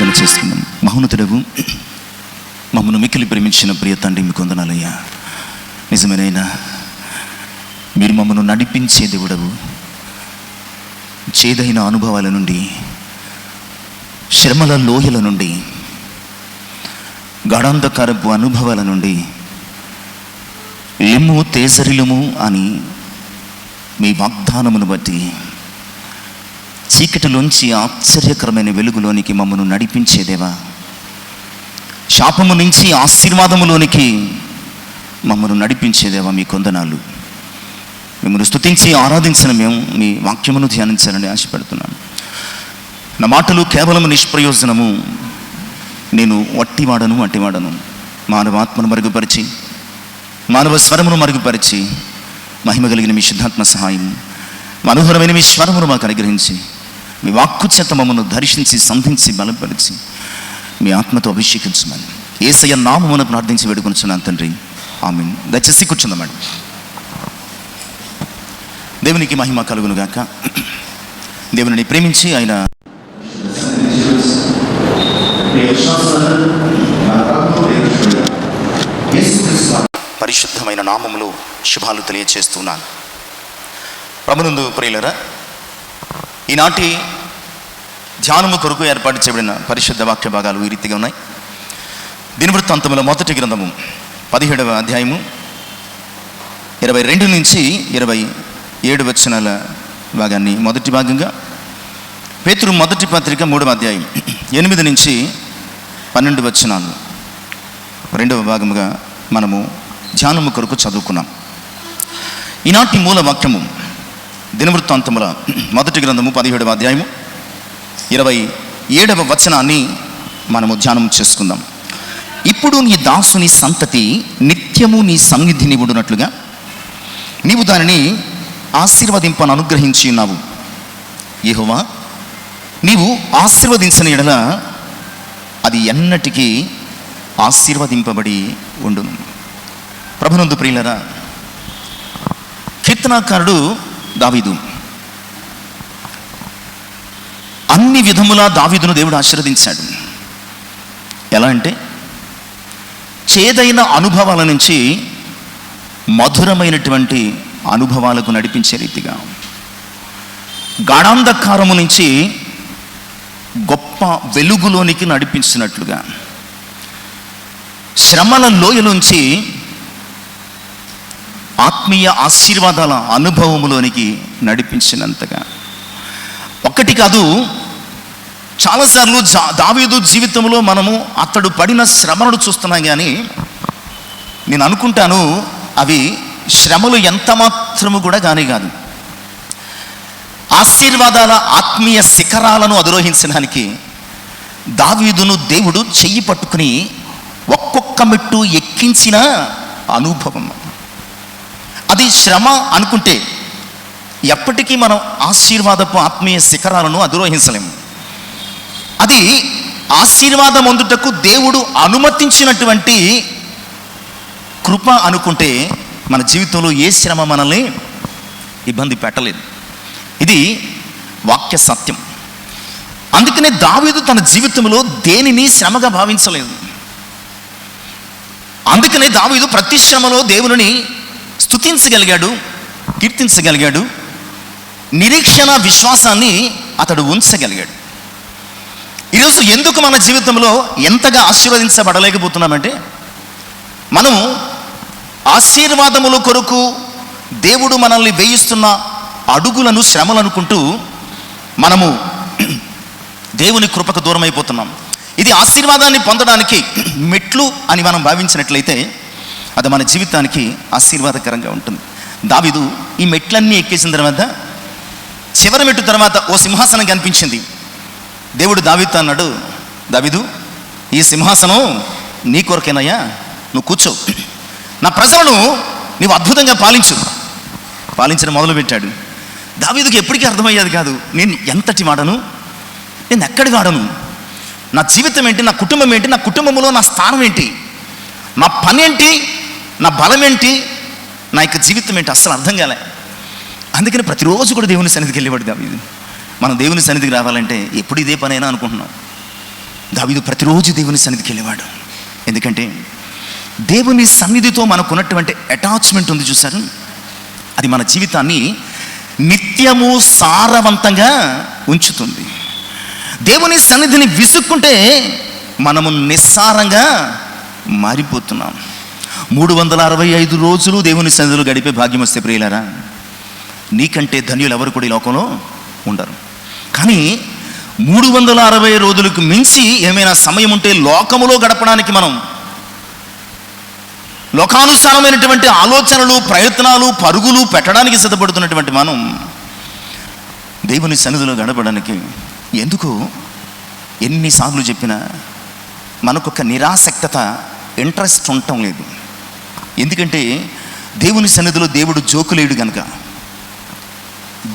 ప్రార్థన చేసుకుందాం. మహోన్నతుడగు మమ్మను మిక్కిలి ప్రేమించిన ప్రియ తండ్రి, మీకు వందనాలయ్యా. నిజమేనైనా మీరు మమ్మను నడిపించే దేవుడవు. చేదైన అనుభవాల నుండి, శ్రమల లోయల నుండి, గాఢాంధకారపు అనుభవాల నుండి లెమ్ము తేజరిలుము అని మీ వాగ్దానమును బట్టి చీకటిలోంచి ఆశ్చర్యకరమైన వెలుగులోనికి మమ్మను నడిపించేదేవా, శాపము నుంచి ఆశీర్వాదములోనికి మమ్మను నడిపించేదేవా, మీ కొందనాలు. మిమ్మల్ని స్తుతించి ఆరాధించిన మేము మీ వాక్యమును ధ్యానించాలని ఆశపడుతున్నాను. నా మాటలు కేవలం నిష్ప్రయోజనము. నేను వట్టివాడను. మానవాత్మను మరుగుపరిచి, మానవ స్వరమును మరుగుపరిచి, మహిమ కలిగిన మీ శుద్ధాత్మ సహాయం, మనోహరమైన మీ స్వరమును మాకు అనుగ్రహించి, మీ వాక్కు చేత మమ్మను దర్శించి, సంధించి, బలపరిచి, మీ ఆత్మతో అభిషేకించమని యేసయ్య నామమున ప్రార్థించి వేడుకొనుచున్నాను తండ్రి, ఆమేన్. దయచేసి కూర్చుందాం మేడం. దేవునికి మహిమ కలుగును గాక. దేవుని ప్రేమించి ఆయన పరిశుద్ధమైన నామములో శుభాలు తెలియచేస్తున్నాను. ప్రభునందు ప్రియులరా, ఈనాటి ధ్యానము కొరకు ఏర్పాటు చేయబడిన పరిశుద్ధ వాక్య భాగాలు ఈ రీతిగా ఉన్నాయి. దినవృత్తాంతముల మొదటి గ్రంథము 17వ అధ్యాయము 22 నుంచి 27 వచనాల భాగాన్ని మొదటి భాగంగా, పేతురు మొదటి పత్రిక 3వ అధ్యాయం 8 నుంచి 12 వచనాలు రెండవ భాగముగా మనము ధ్యానము కొరకు చదువుకున్నాం. ఈనాటి మూల వాక్యము దినవృత్తాంతముల మొదటి గ్రంథము 17వ అధ్యాయము 27వ వచనాన్ని మనము ధ్యానం చేసుకుందాం. ఇప్పుడు నీ దాసుని సంతతి నిత్యము నీ సన్నిధిని ఉండునట్లుగా నీవు దానిని ఆశీర్వదింపను అనుగ్రహించి ఉన్నావు. యెహోవా, నీవు ఆశీర్వదించిన ఎడల అది ఎన్నటికీ ఆశీర్వదింపబడి ఉండును. ప్రభునందు ప్రియులరా, కీర్తనాకారుడు దావీదు అన్ని విధములా దావీదును దేవుడు ఆశీర్వదించాడు. ఎలా అంటే, చేదైన అనుభవాల నుంచి మధురమైనటువంటి అనుభవాలకు నడిపించే రీతిగా, గాఢాంధకారము నుంచి గొప్ప వెలుగులోనికి నడిపించినట్లుగా, శ్రమల లోయలోంచి ఆత్మీయ ఆశీర్వాదాల అనుభవములోనికి నడిపించినంతగా. ఒక్కటి కాదు, చాలాసార్లు దావీదు జీవితంలో మనము అతడు పడిన శ్రమలను చూస్తున్నాం, కానీ నేను అనుకుంటాను అవి శ్రమలు ఎంత మాత్రము కూడా కాదు. ఆశీర్వాదాల ఆత్మీయ శిఖరాలను అధిరోహించడానికి దావీదును దేవుడు చెయ్యి పట్టుకుని ఒక్కొక్క మెట్టు ఎక్కించిన అనుభవం. అది శ్రమ అనుకుంటే ఎప్పటికీ మనం ఆశీర్వాదపు ఆత్మీయ శిఖరాలను అధిరోహించలేము. అది ఆశీర్వాదం అందుటకు దేవుడు అనుమతించినటువంటి కృప అనుకుంటే మన జీవితంలో ఏ శ్రమ మనల్ని ఇబ్బంది పెట్టలేదు. ఇది వాక్య సత్యం. అందుకనే దావీదు తన జీవితంలో దేనిని శ్రమగా భావించలేదు. అందుకనే దావీదు ప్రతి శ్రమలో దేవుని స్తుతించగలిగాడు, కీర్తించగలిగాడు, నిరీక్షణ విశ్వాసాన్ని అతడు ఉంచగలిగాడు. ఈరోజు ఎందుకు మన జీవితంలో ఎంతగా ఆశీర్వదించబడలేకపోతున్నామంటే, మనం ఆశీర్వాదముల కొరకు దేవుడు మనల్ని వేయిస్తున్న అడుగులను శ్రమలు అనుకుంటూ మనము దేవుని కృపకు దూరం అయిపోతున్నాం. ఇది ఆశీర్వాదాన్ని పొందడానికి మెట్లు అని మనం భావించినట్లయితే అది మన జీవితానికి ఆశీర్వాదకరంగా ఉంటుంది. దావీదు ఈ మెట్లన్నీ ఎక్కేసిన తర్వాత చివరి మెట్టు తర్వాత ఓ సింహాసనం కనిపించింది. దేవుడు దావీదుతో అన్నాడు, దావీదు, ఈ సింహాసనం నీ కొరకేనయ్యా, నువ్వు కూర్చో, నా ప్రజలను నీవు అద్భుతంగా పాలించడం మొదలుపెట్టాడు. దావీదుకి ఎప్పటికీ అర్థమయ్యేది కాదు, నేను ఎంతటి వాడను, నేను ఎక్కడి వాడను, నా జీవితం ఏంటి, నా కుటుంబం ఏంటి, నా కుటుంబంలో నా స్థానం ఏంటి, నా పని ఏంటి, నా బలం ఏంటి, నా యొక్క జీవితం ఏంటి, అస్సలు అర్థం కాలే. అందుకని ప్రతిరోజు కూడా దేవుని సన్నిధికి వెళ్ళేవాడు దావీదు. మనం దేవుని సన్నిధికి రావాలంటే ఎప్పుడు ఇదే పనైనా అనుకుంటున్నాం. దావీదు ప్రతిరోజు దేవుని సన్నిధికి వెళ్ళేవాడు. ఎందుకంటే దేవుని సన్నిధితో మనకున్నటువంటి అటాచ్మెంట్ ఉంది చూసారు, అది మన జీవితాన్ని నిత్యము సారవంతంగా ఉంచుతుంది. దేవుని సన్నిధిని విసుక్కుంటే మనము నిస్సారంగా మారిపోతున్నాం. 365 రోజులు దేవుని సన్నిధిలో గడిపే భాగ్యం వస్తే ప్రియులారా, నీకంటే ధన్యులు ఎవరు కూడా ఈ లోకంలో ఉండరు. కానీ 360 రోజులకు మించి ఏమైనా సమయం ఉంటే లోకములో గడపడానికి మనం లోకానుసారమైనటువంటి ఆలోచనలు, ప్రయత్నాలు, పరుగులు పెట్టడానికి సిద్ధపడుతున్నటువంటి మనం దేవుని సన్నిధిలో గడపడానికి ఎందుకు ఎన్నిసార్లు చెప్పినా మనకొక నిరాసక్తత, ఇంట్రెస్ట్ ఉండటం లేదు. ఎందుకంటే దేవుని సన్నిధిలో దేవుడు జోకులేడు గనక,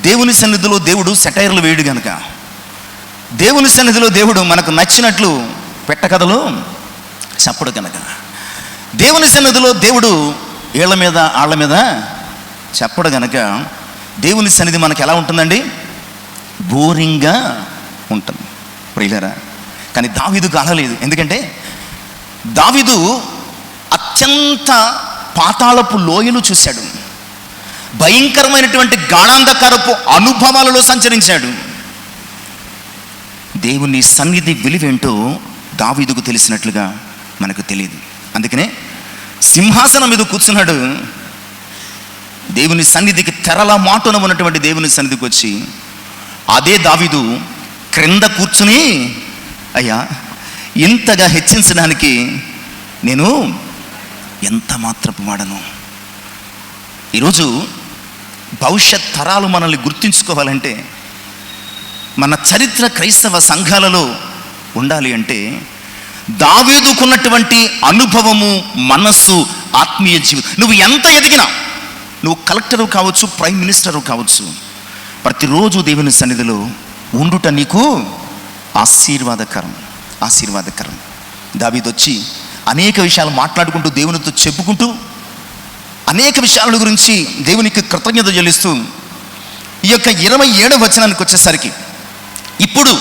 దేవుని సన్నిధిలో దేవుడు సెటైర్లు వేయడు గనక, దేవుని సన్నిధిలో దేవుడు మనకు నచ్చినట్లు పెట్టకథలు చెప్పడు కనుక, దేవుని సన్నిధిలో దేవుడు ఏళ్ల మీద ఆళ్ల మీద చెప్పడు గనక దేవుని సన్నిధి మనకు ఎలా ఉంటుందండి? బోరింగ్గా ఉంటుంది ప్రియులారా. కానీ దావీదు కాలలేదు. ఎందుకంటే దావీదు అత్యంత పాతాళపు లోయలు చూశాడు, భయంకరమైనటువంటి గాఢాంధకారపు అనుభవాలలో సంచరించాడు. దేవుని సన్నిధి విలువేంటో దావీదుకు తెలిసినట్లుగా మనకు తెలియదు. అందుకనే సింహాసనం మీద కూర్చున్నాడు, దేవుని సన్నిధికి తెరల మాటున ఉన్నటువంటి దేవుని సన్నిధికి వచ్చి అదే దావీదు క్రింద కూర్చుని, అయ్యా ఇంతగా హెచ్చించడానికి నేను ఎంత మాత్రపు వాడను. ఈరోజు భవిష్యత్ తరాలు మనల్ని గుర్తించుకోవాలంటే, మన చరిత్ర క్రైస్తవ సంఘాలలో ఉండాలి అంటే దావీదుకున్నటువంటి అనుభవము, మనస్సు, ఆత్మీయ జీవితం. నువ్వు ఎంత ఎదిగినా, నువ్వు కలెక్టరు కావచ్చు, ప్రైమ్ మినిస్టరు కావచ్చు, ప్రతిరోజు దేవుని సన్నిధిలో ఉండుట నీకు ఆశీర్వాదకరం. దావీదు వచ్చి అనేక విషయాలు మాట్లాడుకుంటూ, దేవునితో చెప్పుకుంటూ, అనేక విషయాల గురించి దేవునికి కృతజ్ఞత చెల్లిస్తూ, ఈ యొక్క 27వ వచనానికి వచ్చేసరికి, ఇప్పుడు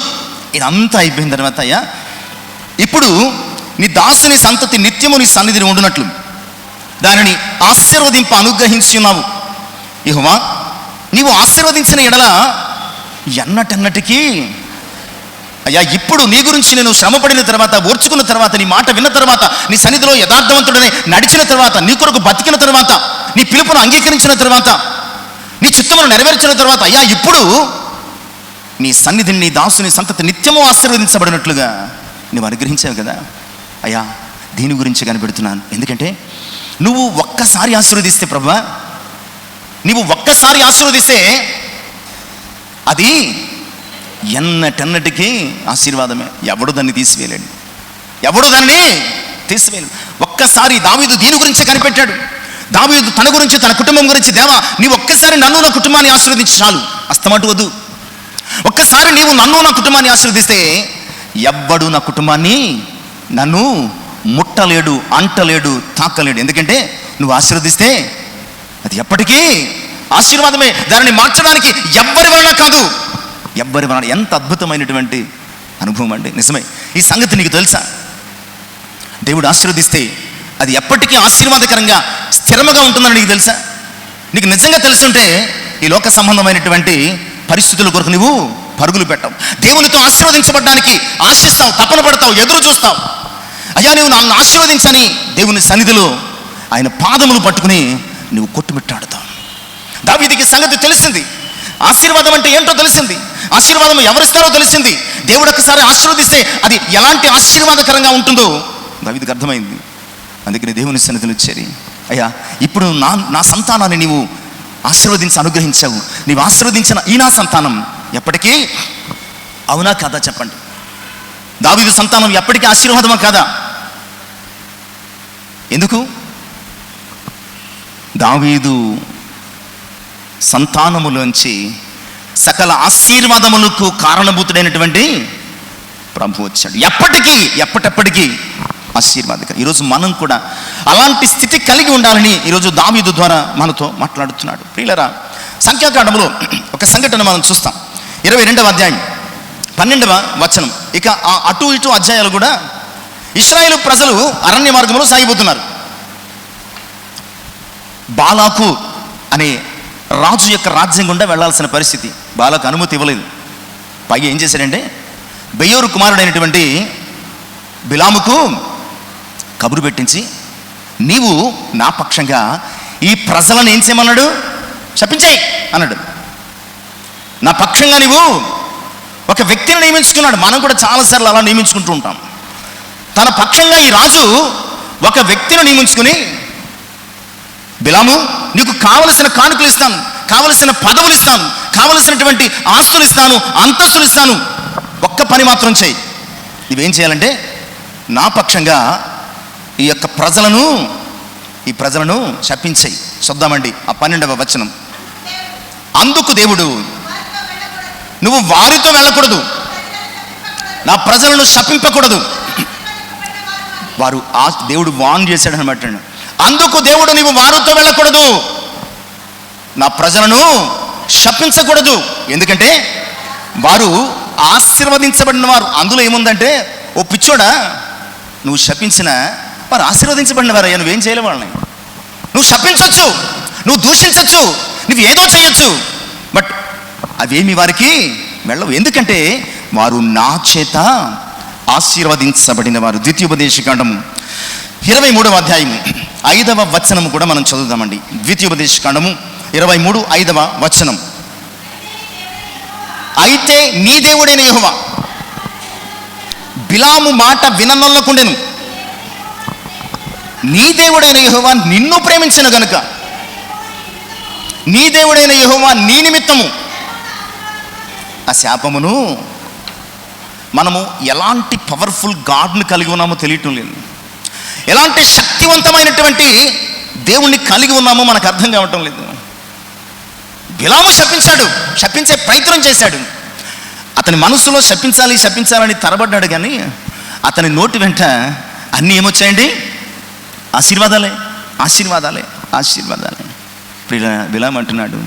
ఇదంతా అయిపోయిన తర్వాత, అయ్యా ఇప్పుడు నీ దాసుని సంతతి నిత్యము నీ సన్నిధిని ఉండునట్లు దానిని ఆశీర్వదింప అనుగ్రహించి ఉన్నావు. యెహోవా, నీవు ఆశీర్వదించిన ఎడల ఎన్నటన్నటికీ, అయ్యా ఇప్పుడు నీ గురించి నేను శ్రమపడిన తర్వాత, ఓర్చుకున్న తర్వాత, నీ మాట విన్న తర్వాత, నీ సన్నిధిలో యథార్థవంతుడనే నడిచిన తర్వాత, నీ కొరకు బతికిన తర్వాత, నీ పిలుపును అంగీకరించిన తర్వాత, నీ చిత్తమును నెరవేర్చిన తర్వాత, అయ్యా ఇప్పుడు నీ సన్నిధిని నీ దాసుని సంతతి నిత్యము ఆశీర్వదించబడినట్లుగా నువ్వు అనుగ్రహించావు కదా. అయ్యా దీని గురించి కనిపెడుతున్నాను. ఎందుకంటే నువ్వు ఒక్కసారి ఆశీర్వదిస్తే ప్రభువా, నువ్వు ఒక్కసారి ఆశీర్వదిస్తే అది ఎన్నటన్నటికీ ఆశీర్వాదమే. ఎవడు దాన్ని తీసివేయలేడు. ఒక్కసారి దావీదు దీని గురించే కనిపెట్టాడు. దావీదు తన గురించి, తన కుటుంబం గురించి, దేవా నీవు ఒక్కసారి నన్ను నా కుటుంబాన్ని ఆశీర్వదించి చాలు, అస్తమాటు వద్దు. ఒక్కసారి నీవు నన్ను నా కుటుంబాన్ని ఆశీర్వదిస్తే ఎవ్వడు నా కుటుంబాన్ని నన్ను ముట్టలేడు, అంటలేడు, తాకలేడు. ఎందుకంటే నువ్వు ఆశీర్వదిస్తే అది ఎప్పటికీ ఆశీర్వాదమే. దానిని మార్చడానికి ఎవ్వరి వలన కాదు. ఎంత అద్భుతమైనటువంటి అనుభవం అండి. నిజమే. ఈ సంగతి నీకు తెలుసా? దేవుడు ఆశీర్వదిస్తే అది ఎప్పటికీ ఆశీర్వాదకరంగా స్థిరముగా ఉంటుందని నీకు తెలుసా? నీకు నిజంగా తెలుసుంటే ఈ లోక సంబంధమైనటువంటి పరిస్థితుల కొరకు నువ్వు పరుగులు పెట్టావు. దేవునితో ఆశీర్వదించబడడానికి ఆశిస్తావు, తపన పడతావు, ఎదురు చూస్తావు. అయ్యా నువ్వు నన్ను ఆశీర్వదించని దేవుని సన్నిధిలో ఆయన పాదములు పట్టుకుని నువ్వు కొట్టుమిట్టాడుతావు. దావీదుకి సంగతి తెలిసింది. ఆశీర్వాదం అంటే ఏంటో తెలిసింది. ఆశీర్వాదం ఎవరిస్తారో తెలిసింది. దేవుడు ఒకసారి ఆశీర్వదిస్తే అది ఎలాంటి ఆశీర్వాదకరంగా ఉంటుందో దావీదుకి అర్థమైంది. అందుకని దేవుని సన్నిధిలో చేరి, అయ్యా ఇప్పుడు నా సంతానాన్ని నీవు ఆశీర్వదించి అనుగ్రహించావు. నీవు ఆశీర్వదించిన ఈ నా సంతానం ఎప్పటికీ అవునా కాదా చెప్పండి. దావీదు సంతానం ఎప్పటికీ ఆశీర్వాదమా కాదా? ఎందుకు? దావీదు సంతానములోంచి సకల ఆశీర్వాదములకు కారణభూతుడైనటువంటి ప్రభు వచ్చాడు. ఎప్పటికీ ఆశీర్వాదకరం. ఈరోజు మనం కూడా అలాంటి స్థితి కలిగి ఉండాలని ఈరోజు దావీదు ద్వారా మనతో మాట్లాడుతున్నాడు. ప్రియులారా, సంఖ్యాకాండములో ఒక సంఘటన మనం చూస్తాం. 22వ అధ్యాయం 12వ వచనం. ఇక అటు ఇటు అధ్యాయాలు కూడా ఇశ్రాయేలు ప్రజలు అరణ్య మార్గంలో సాగిపోతున్నారు. బాలాకు అనే రాజు యొక్క రాజ్యం గుండా వెళ్లాల్సిన పరిస్థితి. బాలాకు అనుమతి ఇవ్వలేదు. పైగా ఏం చేశాడంటే బెయోరు కుమారుడైనటువంటి బిలాముకు కబురు పెట్టించి, నీవు నా పక్షంగా ఈ ప్రజలను ఏం చేయమన్నాడు? శపించేయి అన్నాడు. నా పక్షంగా నీవు ఒక వ్యక్తిని నియమించుకున్నాడు. మనం కూడా చాలాసార్లు అలా నియమించుకుంటూ ఉంటాం. తన పక్షంగా ఈ రాజు ఒక వ్యక్తిని నియమించుకుని, బిలాము నీకు కావలసిన కానుకలు ఇస్తాను, కావలసిన పదవులు ఇస్తాను, కావలసినటువంటి ఆస్తులు ఇస్తాను, అంతస్తులు ఇస్తాను, ఒక్క పని మాత్రం చేయి. నువ్వేం చేయాలంటే నా పక్షంగా ఈ యొక్క ప్రజలను శపించేయి. చూద్దామండి ఆ 12వ వచనం. అందుకు దేవుడు, నువ్వు వారితో వెళ్ళకూడదు, నా ప్రజలను శపింపకూడదు. వారు దేవుడు వాన్ చేశాడు అనమాట. అందుకు దేవుడు, నీవు వారితో వెళ్ళకూడదు, నా ప్రజలను శపించకూడదు. ఎందుకంటే వారు ఆశీర్వదించబడిన వారు. అందులో ఏముందంటే, ఓ పిచ్చోడా, నువ్వు శపించిన వారు ఆశీర్వదించబడిన వారయ్యా, నువ్వేం చేయలేవు వాళ్ళని. నువ్వు శపించవచ్చు, నువ్వు దూషించవచ్చు, నువ్వు ఏదో చేయొచ్చు, బట్ అవేమి వారికి వెళ్ళవు. ఎందుకంటే వారు నా చేత ఆశీర్వదించబడిన వారు. ద్వితీయోపదేశకాండము 23వ అధ్యాయము 5వ వచనము కూడా మనం చదువుదామండి. ద్వితీయోపదేశకాండము 23 5వ వచనం. అయితే నీ దేవుడైన యెహోవా బిలాము మాట విననొల్లకుండెను. నీ దేవుడైన యెహోవా నిన్ను ప్రేమించిన గనుక, నీ దేవుడైన యెహోవా నీ నిమిత్తము ఆ శాపమును, మనము ఎలాంటి పవర్ఫుల్ గాడ్ని కలిగి ఉన్నామో తెలియటం లేదు, ఎలాంటి శక్తివంతమైనటువంటి దేవుణ్ణి కలిగి ఉన్నామో మనకు అర్థం కావటం లేదు. బిలాము శపించే ప్రయత్నం చేశాడు. అతని మనసులో శపించాలని తరబడ్డాడు, కానీ అతని నోటి వెంట అన్నీ ఏమొచ్చాయండి? ఆశీర్వాదాలే. బిలాము అంటున్నాడు,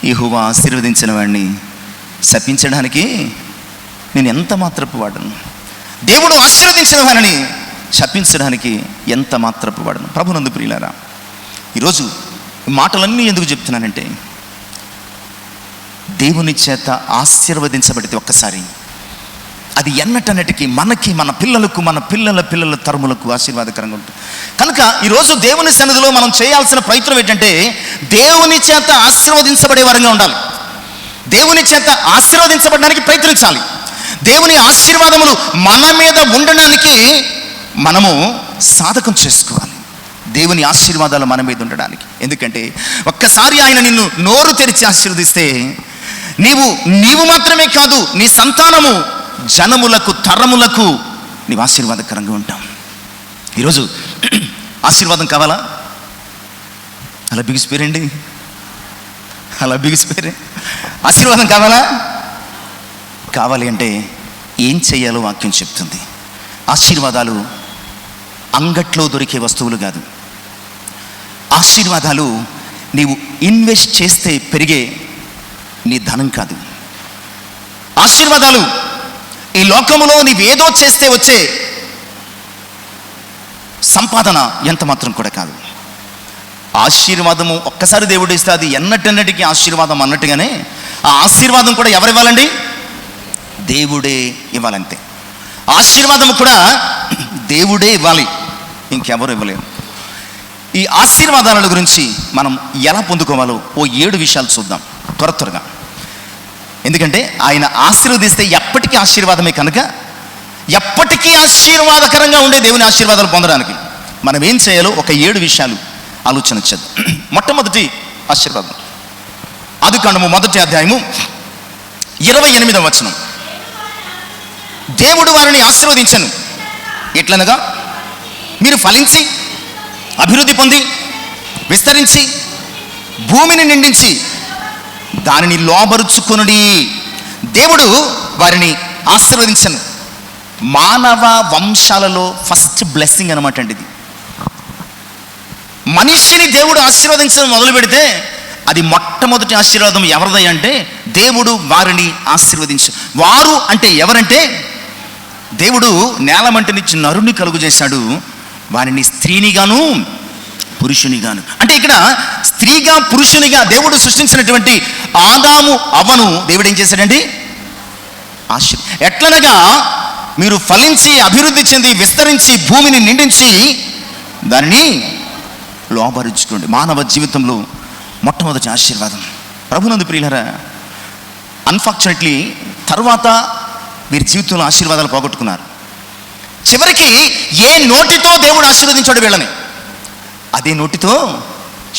యెహోవా ఆశీర్వదించిన వాడిని శపించడానికి నేను ఎంత మాత్రపు వాడను, దేవుడు ఆశీర్వదించిన వారిని శపించడానికి ఎంత మాత్రపు వాడను. ప్రభునందు ప్రియులారా, ఈరోజు మాటలన్నీ ఎందుకు చెప్తున్నానంటే, దేవుని చేత ఆశీర్వదించబడితే ఒక్కసారి అది ఎన్నటన్నిటికీ మనకి, మన పిల్లలకు, మన పిల్లల తరములకు ఆశీర్వాదకరంగా ఉంటుంది. కనుక ఈరోజు దేవుని సన్నిధిలో మనం చేయాల్సిన ప్రయత్నం ఏంటంటే, దేవుని చేత ఆశీర్వదించబడే వారంగా ఉండాలి. దేవుని చేత ఆశీర్వదించబడడానికి ప్రయత్నించాలి. దేవుని ఆశీర్వాదములు మన మీద ఉండడానికి మనము సాధకం చేసుకోవాలి. దేవుని ఆశీర్వాదాలు మన మీద ఉండడానికి. ఎందుకంటే ఒక్కసారి ఆయన నిన్ను నోరు తెరిచి ఆశీర్వదిస్తే, నీవు మాత్రమే కాదు, నీ సంతానము జనములకు, తరములకు నీవు ఆశీర్వాదకరంగా ఉంటాం. ఈరోజు ఆశీర్వాదం కావాలా? అలా బిగిసిపోయారండి, ఆశీర్వాదం కావాలి అంటే ఏం చేయాలో వాక్యం చెప్తుంది. ఆశీర్వాదాలు అంగట్లో దొరికే వస్తువులు కాదు. ఆశీర్వాదాలు నీవు ఇన్వెస్ట్ చేస్తే పెరిగే నీ ధనం కాదు. ఆశీర్వాదాలు ఈ లోకములో నీవేదో చేస్తే వచ్చే సంపాదన ఎంత మాత్రం కూడా కాదు. ఆశీర్వాదము ఒక్కసారి దేవుడు ఇస్తే అది ఎన్నటన్నిటికీ ఆశీర్వాదం అన్నట్టుగానే ఆ ఆశీర్వాదం కూడా ఎవరు ఇవ్వాలండి? దేవుడే ఇవ్వాలంతే. ఆశీర్వాదం కూడా దేవుడే ఇవ్వాలి, ఇంకెవరు ఇవ్వలేరు. ఈ ఆశీర్వాదాల గురించి మనం ఎలా పొందుకోవాలో ఓ 7 విషయాలు చూద్దాం త్వరగా. ఎందుకంటే ఆయన ఆశీర్వదిస్తే ఎప్పటికీ ఆశీర్వాదమే కనుక, ఎప్పటికీ ఆశీర్వాదకరంగా ఉండే దేవుని ఆశీర్వాదాలు పొందడానికి మనం ఏం చేయాలో ఒక 7 విషయాలు ఆలోచన చేద్దాం. మొట్టమొదటి ఆశీర్వాదం, ఆదికాండము 1వ అధ్యాయము 28వ వచనం. దేవుడు వారిని ఆశీర్వదించెను, ఎట్లనగా మీరు ఫలించి అభివృద్ధి పొంది విస్తరించి భూమిని నిండించి దానిని లోబరుచుకొనుడి. దేవుడు వారిని ఆశీర్వదించెను. మానవ వంశాలలో ఫస్ట్ బ్లెస్సింగ్ అనమాట అండి ఇది. మనిషిని దేవుడు ఆశీర్వదించడం మొదలు పెడితే అది మొట్టమొదటి ఆశీర్వాదం ఎవరిదై అంటే దేవుడు వారిని ఆశీర్వదించు. వారు అంటే ఎవరంటే, దేవుడు నేలమంటనిచ్చి నరుని కలుగు చేశాడు, వారిని స్త్రీనిగాను పురుషునిగాను. అంటే ఇక్కడ స్త్రీగా పురుషునిగా దేవుడు సృష్టించినటువంటి ఆదాము అవ్వను దేవుడు ఏం చేశాడండి? ఎట్లనగా మీరు ఫలించి అభివృద్ధి చెంది విస్తరించి భూమిని నిండించి దానిని లోబరుచుకోండి. మానవ జీవితంలో మొట్టమొదటి ఆశీర్వాదం. ప్రభునందు ప్రియులారా, అన్ఫార్చునేట్లీ తర్వాత వీరి జీవితంలో ఆశీర్వాదాలు పోగొట్టుకున్నారు. చివరికి ఏ నోటితో దేవుడు ఆశీర్వదించాడు వీళ్ళని, అదే నోటితో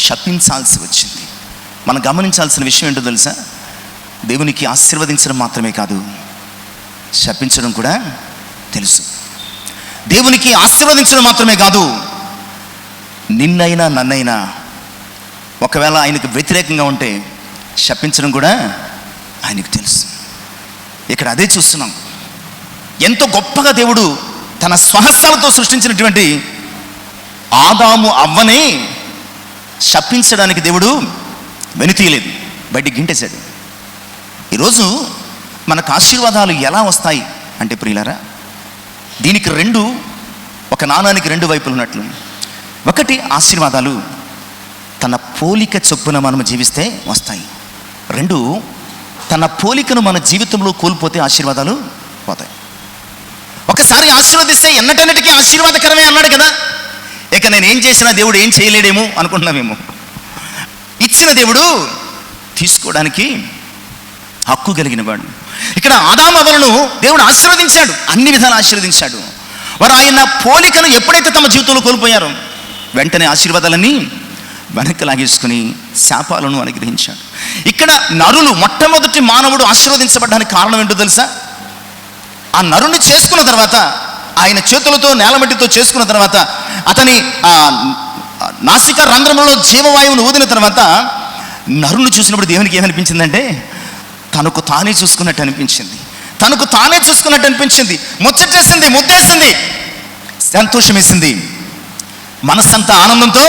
శపించాల్సి వచ్చింది. మనం గమనించాల్సిన విషయం ఏంటో తెలుసా? దేవునికి ఆశీర్వదించడం మాత్రమే కాదు, శపించడం కూడా తెలుసు. దేవునికి ఆశీర్వదించడం మాత్రమే కాదు, నిన్నైనా నన్నైనా ఒకవేళ ఆయనకు వ్యతిరేకంగా ఉంటే శపించడం కూడా ఆయనకు తెలుసు. ఇక్కడ అదే చూస్తున్నాం. ఎంతో గొప్పగా దేవుడు తన స్వహస్తాలతో సృష్టించినటువంటి ఆదాము అవ్వని శపించడానికి దేవుడు వెనుతీయలేదు, బయటికి గింటేశాడు. ఈరోజు మనకు ఆశీర్వాదాలు ఎలా వస్తాయి అంటే ప్రియులారా, దీనికి ఒక నాణానికి రెండు వైపులు ఉన్నట్లు. ఒకటి, ఆశీర్వాదాలు తన పోలిక చొప్పున మనం జీవిస్తే వస్తాయి. రెండు, తన పోలికను మన జీవితంలో కోల్పోతే ఆశీర్వాదాలు పోతాయి. ఒకసారి ఆశీర్వదిస్తే ఎన్నటన్నిటికీ ఆశీర్వాదకరమే అన్నాడు కదా, ఇక నేను ఏం చేసినా దేవుడు ఏం చేయలేడేమో అనుకుంటున్నామేమో. ఇచ్చిన దేవుడు తీసుకోవడానికి హక్కు కలిగిన వాడు. ఇక్కడ ఆదాము అవ్వలను దేవుడు ఆశీర్వదించాడు, అన్ని విధాలు ఆశీర్వదించాడు. వారు ఆయన పోలికను ఎప్పుడైతే తమ జీవితంలో కోల్పోయారో వెంటనే ఆశీర్వాదాలన్నీ వెనక్కి లాగేసుకుని శాపాలను అనుగ్రహించాడు. ఇక్కడ నరులు, మొట్టమొదటి మానవుడు ఆశీర్వదించబడ్డానికి కారణం ఏంటో తెలుసా? ఆ నరుని చేసుకున్న తర్వాత, ఆయన చేతులతో నేలమట్టితో చేసుకున్న తర్వాత, అతని నాసిక రంధ్రంలో జీవవాయువును ఊదిన తర్వాత నరుని చూసినప్పుడు దేవునికి ఏమనిపించిందంటే, తనకు తానే చూసుకున్నట్టు అనిపించింది. తనకు తానే చూసుకున్నట్టు అనిపించింది. ముచ్చటేసింది, ముద్దేసింది, సంతోషం వేసింది, మనస్సంతా ఆనందంతో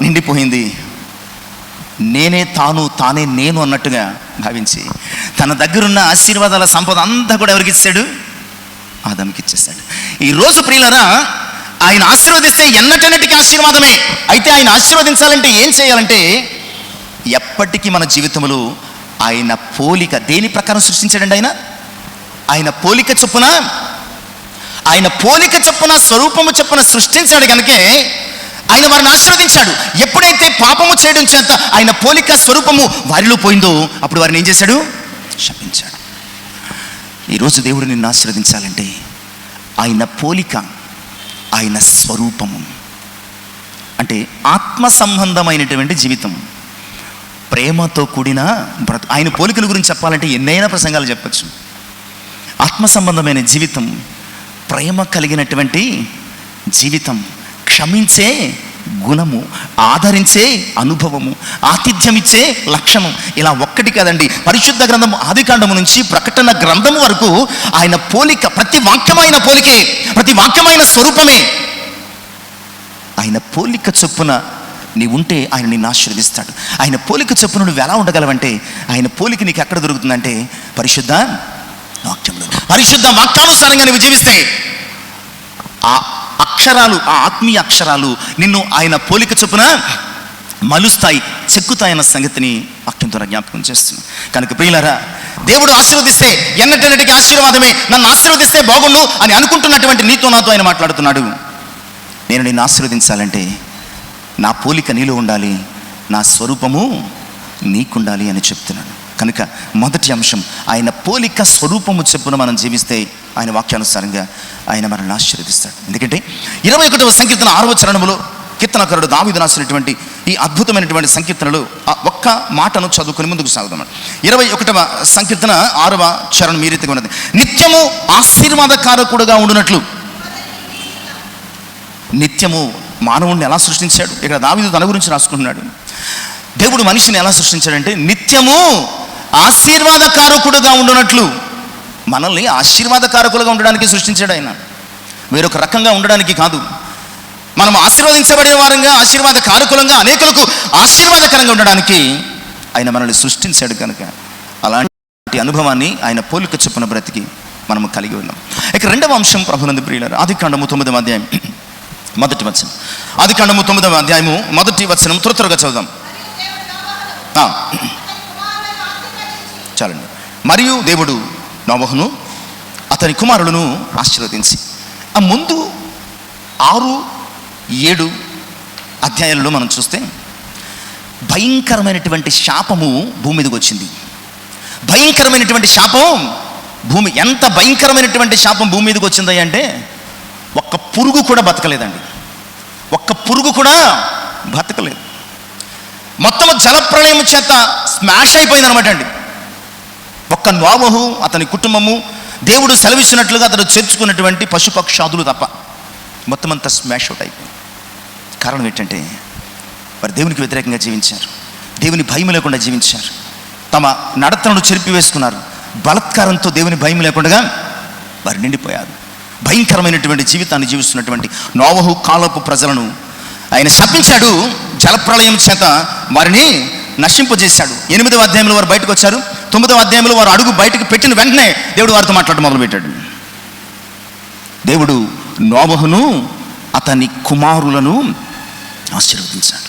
నిండిపోయింది. నేనే తాను, తానే నేను అన్నట్టుగా భావించి తన దగ్గరున్న ఆశీర్వాదాల సంపద అంతా కూడా ఎవరికి ఇచ్చాడు? ఆదాముకి ఇచ్చేస్తాడు. ఈరోజు ప్రియులారా, ఆయన ఆశీర్వదిస్తే ఎన్నటన్నిటికీ ఆశీర్వాదమే. అయితే ఆయన ఆశీర్వదించాలంటే ఏం చేయాలంటే, ఎప్పటికీ మన జీవితంలో ఆయన పోలిక దేని ప్రకారం సృష్టించాడండి? ఆయన పోలిక చొప్పున, ఆయన పోలిక చొప్పున, స్వరూపము చొప్పున సృష్టించాడు కనుకే ఆయన వారిని ఆశీర్వదించాడు. ఎప్పుడైతే పాపము చేయడం చేత ఆయన పోలిక స్వరూపము వారిలో పోయిందో అప్పుడు వారిని ఏం చేశాడు? శపించాడు. ఈరోజు దేవుడు నిన్ను ఆశీర్వదించాలంటే ఆయన పోలిక, ఆయన స్వరూపము అంటే ఆత్మ సంబంధమైనటువంటి జీవితం, ప్రేమతో కూడిన ఆయన పోలికల గురించి చెప్పాలంటే ఎన్నైనా ప్రసంగాలు చెప్పచ్చు. ఆత్మ సంబంధమైన జీవితం, ప్రేమ కలిగినటువంటి జీవితం, క్షమించే గుణము, ఆదరించే అనుభవము, ఆతిథ్యం ఇచ్చే లక్షణం. ఇలా ఒక్కటి కాదండి, పరిశుద్ధ గ్రంథము ఆదికాండము నుంచి ప్రకటన గ్రంథము వరకు ఆయన పోలిక, ప్రతి వాక్యమైన పోలికే, ప్రతి వాక్యమైన స్వరూపమే. ఆయన పోలిక చొప్పున నీవుంటే ఆయన నిన్ను ఆశీర్వదిస్తాడు. ఆయన పోలిక చొప్పున నువ్వు ఎలా ఉండగలవంటే, ఆయన పోలిక నీకు ఎక్కడ దొరుకుతుందంటే పరిశుద్ధ వాక్యంలో. పరిశుద్ధ వాక్యానుసారంగా నువ్వు జీవిస్తే ఆ అక్షరాలు, ఆ ఆత్మీయ అక్షరాలు నిన్ను ఆయన పోలిక చొప్పున మలుస్తాయి, చెక్కుతాయన్న సంగతిని వాక్యం ద్వారా జ్ఞాపకం చేస్తున్నాను. కనుక ప్రియులారా, దేవుడు ఆశీర్వదిస్తే ఎన్నటన్నిటికీ ఆశీర్వాదమే. నన్ను ఆశీర్వదిస్తే బాగుండు అని అనుకుంటున్నటువంటి నీతో నాతో ఆయన మాట్లాడుతున్నాడు. నేను నిన్ను ఆశీర్వదించాలంటే నా పోలిక నీలో ఉండాలి, నా స్వరూపము నీకుండాలి అని చెప్తున్నాడు. కనుక మొదటి అంశం, ఆయన పోలిక స్వరూపము చెప్పున మనం జీవిస్తే ఆయన వాక్యానుసారంగా ఆయన మనల్ని ఆశీర్వదిస్తాడు. ఎందుకంటే 21వ సంకీర్తన 6వ చరణములో కీర్తనకారుడు దావీదు రాసినటువంటి ఈ అద్భుతమైనటువంటి సంకీర్తనలు ఒక్క మాటను చదువుకుని ముందుకు సాగుదాం. 21వ సంకీర్తన 6వ చరణం ఈ రీతిగా ఉన్నది: నిత్యము ఆశీర్వాదకారకుడుగా ఉండునట్లు. నిత్యము మానవుడిని ఎలా సృష్టించాడు? ఇక్కడ దావీదు తన గురించి రాసుకుంటున్నాడు. దేవుడు మనిషిని ఎలా సృష్టించాడంటే నిత్యము ఆశీర్వాదకారకుడుగా ఉండునట్లు. మనల్ని ఆశీర్వాదకారకులుగా ఉండడానికి సృష్టించాడు ఆయన, వేరొక రకంగా ఉండడానికి కాదు. మనం ఆశీర్వదించబడిన వారంగా, ఆశీర్వాదకారకులంగా, అనేకులకు ఆశీర్వాదకరంగా ఉండడానికి ఆయన మనల్ని సృష్టించాడు. కనుక అలాంటి ఈ అనుభవాన్ని ఆయన పోలిక చొప్పున బ్రతికి మనము కలిగి ఉన్నాం. ఇక రెండవ అంశం ప్రభునందు ప్రియులారా, ఆదికాండము 9వ అధ్యాయం మొదటి వచనం. ఆదికాండము 9వ అధ్యాయము మొదటి వచనం త్వరగా చదువుదాం. చాలండి. మరియు దేవుడు నోవహును అతని కుమారులను ఆశీర్వదించి, ఆ ముందు 6, 7 అధ్యాయాలలో మనం చూస్తే భయంకరమైనటువంటి శాపము భూమి మీదకి వచ్చింది. భయంకరమైనటువంటి శాపం ఎంత భయంకరమైనటువంటి శాపం భూమి మీదకి వచ్చింది అంటే ఒక్క పురుగు కూడా బతకలేదండి. ఒక్క పురుగు కూడా బతకలేదు. మొత్తం జలప్రళయం చేత స్మాష్ అయిపోయింది అనమాట అండి. ఒక్క నోవహు అతని కుటుంబము దేవుడు సెలవిచ్చినట్లుగా అతడు చేర్చుకున్నటువంటి పశుపక్షాదులు తప్ప మొత్తం అంతా స్మాష్ అవుట్ అయిపోయింది. కారణం ఏంటంటే వారు దేవునికి వ్యతిరేకంగా జీవించారు, దేవుని భయం లేకుండా జీవించారు, తమ నడతలను చెరిపివేసుకున్నారు. బలత్కారంతో దేవుని భయం లేకుండా వారు నిండిపోయారు. భయంకరమైనటువంటి జీవితాన్ని జీవిస్తున్నటువంటి నోవహు కాలపు ప్రజలను ఆయన శపించాడు. జలప్రళయం చేత వారిని నశింపజేశాడు. 8వ అధ్యాయంలో వారు బయటకు వచ్చారు. 9వ అధ్యాయంలో వారు అడుగు బయటకు పెట్టిన వెంటనే దేవుడు వారితో మాట్లాడడం మొదలుపెట్టాడు. దేవుడు నోవహును అతని కుమారులను ఆశీర్వదించాడు.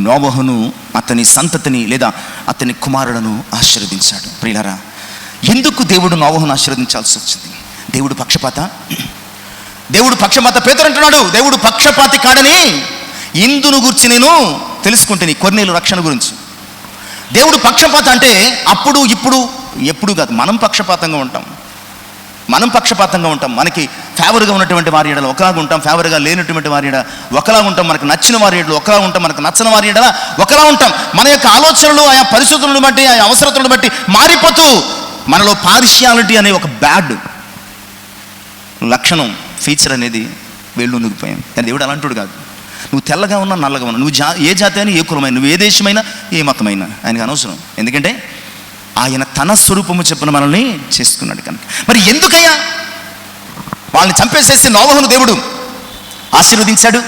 నోవహును అతని సంతతిని లేదా అతని కుమారులను ఆశీర్వదించాడు. ప్రియులారా, ఎందుకు దేవుడు నోవహును ఆశీర్వదించాల్సి వచ్చింది? దేవుడు పక్షపాత పేతురు అంటున్నాడు, దేవుడు పక్షపాతి కాడని ఇందును గురించి నేను తెలుసుకుంటేని కొర్నేలు రక్షణ గురించి. దేవుడు పక్షపాత అంటే అప్పుడు ఇప్పుడు ఎప్పుడు కాదు. మనం పక్షపాతంగా ఉంటాం. మనకి ఫేవర్గా ఉన్నటువంటి వారి ఎడల ఒకలాగా ఉంటాం, ఫేవర్గా లేనటువంటి వారి ఎడల ఒకలాగా ఉంటాం, మనకు నచ్చిన వారి ఎడల ఒకలా ఉంటాం, మనకు నచ్చని వారి ఎడల ఒకలా ఉంటాం. మన యొక్క ఆలోచనలు ఆయా పరిస్థితులను బట్టి, ఆయా అవసరతలను బట్టి మారిపోతూ మనలో పార్షియాలిటీ అనే ఒక బ్యాడ్ లక్షణం, ఫీచర్ అనేది వేళ్ళు నుగ్గిపోయాం. కానీ దేవుడు అలాంటివాడు కాదు. నువ్వు తెల్లగా ఉన్నా నల్లగా ఉన్నా, నువ్వు ఏ జాతి అయినా ఏ కులమైనా, నువ్వు ఏ దేశమైనా ఏ మతమైనా ఆయనకు అనవసరం. ఎందుకంటే ఆయన తన స్వరూపము చెప్పున మనల్ని చేసుకున్నాడు కనుక. మరి ఎందుకయ్యా వాళ్ళని చంపేసేసి నోవహును దేవుడు ఆశీర్వదించాడు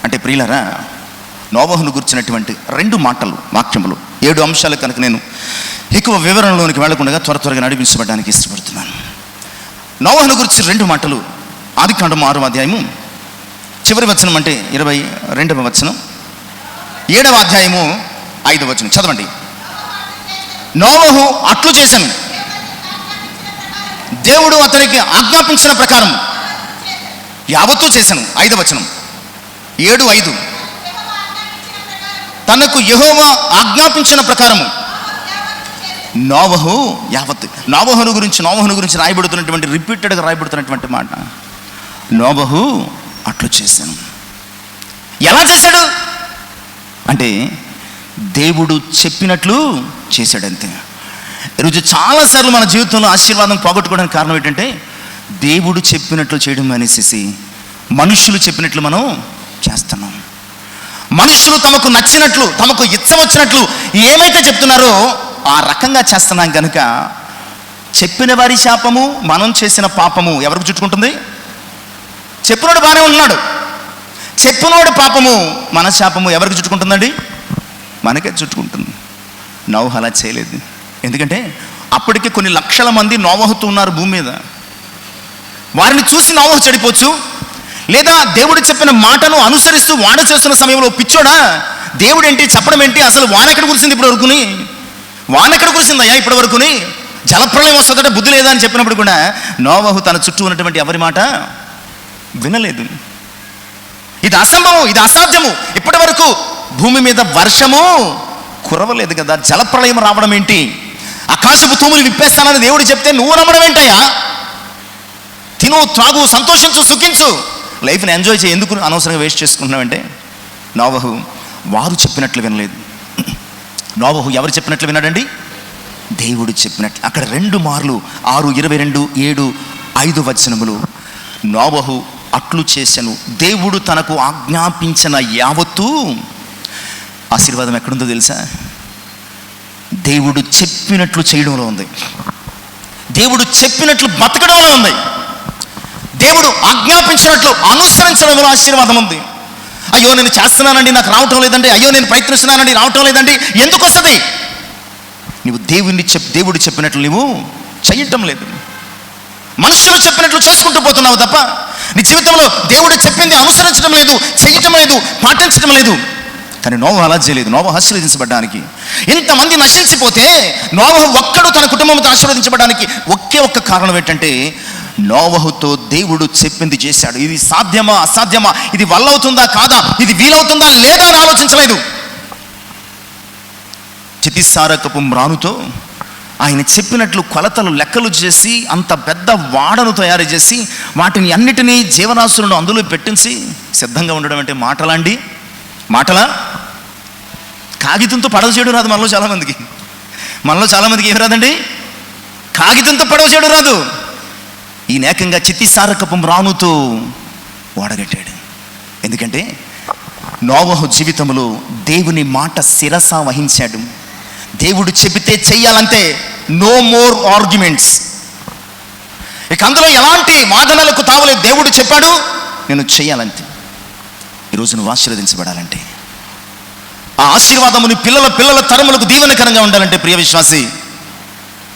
అంటే, ప్రియులారా, నోవహును గురించినటువంటి 2 మాటలు, వాక్యములు, 7 అంశాలు కనుక నేను ఎక్కువ వివరణలోనికి వెళ్లకుండా త్వరగా నడిపించబడడానికి ఇష్టపడుతున్నాను. నోవహును గురించి 2 మాటలు. ఆదికాండము 6వ అధ్యాయము చివరి వచనం అంటే 22వ వచనం, 7వ అధ్యాయము 5వ వచనం చదవండి. నోవహు అట్లు చేశాను, దేవుడు అతనికి ఆజ్ఞాపించిన ప్రకారం యావత్తూ చేశాను. 5వ వచనం 7:5 తనకు యెహోవా ఆజ్ఞాపించిన ప్రకారము నోవహు యావత్తు. నోవహును గురించి రాయబడుతున్నటువంటి, రిపీటెడ్గా రాయబడుతున్నటువంటి మాట, నోవహు అట్లు చేశాను. ఎలా చేశాడు అంటే దేవుడు చెప్పినట్లు చేశాడంతే. ఈరోజు చాలాసార్లు మన జీవితంలో ఆశీర్వాదం పోగొట్టుకోవడానికి కారణం ఏంటంటే దేవుడు చెప్పినట్లు చేయడం అనేసి మనుషులు చెప్పినట్లు మనం చేస్తున్నాం. మనుషులు తమకు నచ్చినట్లు, తమకు ఇచ్చ వచ్చినట్లు ఏమైతే చెప్తున్నారో ఆ రకంగా చేస్తున్నాం కనుక చెప్పిన వారి శాపము, మనం చేసిన పాపము ఎవరికి చుట్టుకుంటుంది? చెప్పినోడు బాగానే ఉన్నాడు, చెప్పినోడు పాపము, మన శాపము ఎవరికి చుట్టుకుంటుందండి? మనకే చుట్టుకుంటుంది. నోవహు అలా చేయలేదు. ఎందుకంటే అప్పటికే కొన్ని లక్షల మంది నోవహుతో ఉన్నారు భూమి మీద. వారిని చూసి నోవహు చెడిపోవచ్చు, లేదా దేవుడు చెప్పిన మాటను అనుసరిస్తూ వాడు చేస్తున్న సమయంలో పిచ్చోడా, దేవుడు ఏంటి చెప్పడం ఏంటి, అసలు వానెక్కడ కురిసింది ఇప్పటి వరకుని, వానెక్కడ కురిసిందయ్యా ఇప్పటి వరకుని, జలప్రళయం వస్తుందంటే బుద్ధి లేదా అని చెప్పినప్పుడు కూడా నోవహు తన చుట్టూ ఉన్నటువంటి ఎవరి మాట వినలేదు. ఇది అసంభవం, ఇది అసాధ్యము, ఇప్పటి వరకు భూమి మీద వర్షము కురవలేదు కదా, జలప్రళయం రావడం ఏంటి, ఆకాశపు తూములు విప్పేస్తానని దేవుడు చెప్తే నువ్వు నమ్మడం ఏంటయ్యా? తిను, త్రాగు, సంతోషించు, సుఖించు, లైఫ్ని ఎంజాయ్ చేయి, ఎందుకు అనవసరంగా వేస్ట్ చేసుకుంటున్నావంటే నోవహు వారు చెప్పినట్లు వినలేదు. నోవహు ఎవరు చెప్పినట్లు విన్నాడండి? దేవుడు చెప్పినట్లు. అక్కడ 2 మార్లు 6:22, 7, 5 వచనములు నోవహు అట్లు చేశాను, దేవుడు తనకు ఆజ్ఞాపించిన యావత్తు. ఆశీర్వాదం ఎక్కడుందో తెలుసా? దేవుడు చెప్పినట్లు చేయడంలో ఉంది, దేవుడు చెప్పినట్లు బతకడంలో ఉంది, దేవుడు ఆజ్ఞాపించినట్లు అనుసరించడంలో ఆశీర్వాదం ఉంది. అయ్యో నేను చేస్తున్నానండి నాకు రావటం లేదండి, అయ్యో నేను ప్రయత్నిస్తున్నానండి రావటం లేదండి, ఎందుకు వస్తుంది? నువ్వు దేవుడు చెప్పినట్లు నువ్వు చేయటం లేదు. మనుషులు చెప్పినట్లు చేసుకుంటూ పోతున్నావు తప్ప నీ జీవితంలో దేవుడు చెప్పింది అనుసరించడం లేదు, చేయటం లేదు, పాటించడం లేదు. కానీ నోవహు అలా చేయలేదు. నోవహు ఆశీర్వదించబడడానికి, ఇంతమంది నశించిపోతే నోవహు ఒక్కడు తన కుటుంబంతో ఆశీర్వదించబడడానికి ఒకే ఒక్క కారణం ఏంటంటే నోవహుతో దేవుడు చెప్పింది చేశాడు. ఇది సాధ్యమా అసాధ్యమా, ఇది వల్లవుతుందా కాదా, ఇది వీలవుతుందా లేదా అని ఆలోచించలేదు. చితిసారకపు మ్రానుతో ఆయన చెప్పినట్లు కొలతలు లెక్కలు చేసి అంత పెద్ద వాడను తయారు చేసి వాటిని అన్నిటినీ జీవరాశులను అందులో పెట్టించి సిద్ధంగా ఉండడం అంటే మాటలా? కాగితంతో పడవ చేయడం రాదు మనలో చాలామందికి ఏం రాదండి, కాగితంతో పడవ చేయడం రాదు. ఈ ఏకంగా చితిసారకపు మ్రానుతో ఓడగట్టాడు. ఎందుకంటే నోవహు జీవితంలో దేవుని మాట శిరస వహించాడు. దేవుడు చెబితే చెయ్యాలంతే, నో మోర్ ఆర్గ్యుమెంట్స్. ఇక అందులో ఎలాంటి వాదనలకు తావలేదు. దేవుడు చెప్పాడు, నేను చెయ్యాలంతే. ఈరోజు నువ్వు ఆశీర్వదించబడాలంటే, ఆ ఆశీర్వాదముని పిల్లల తరములకు దీవెనకరంగా ఉండాలంటే ప్రియ విశ్వాసి,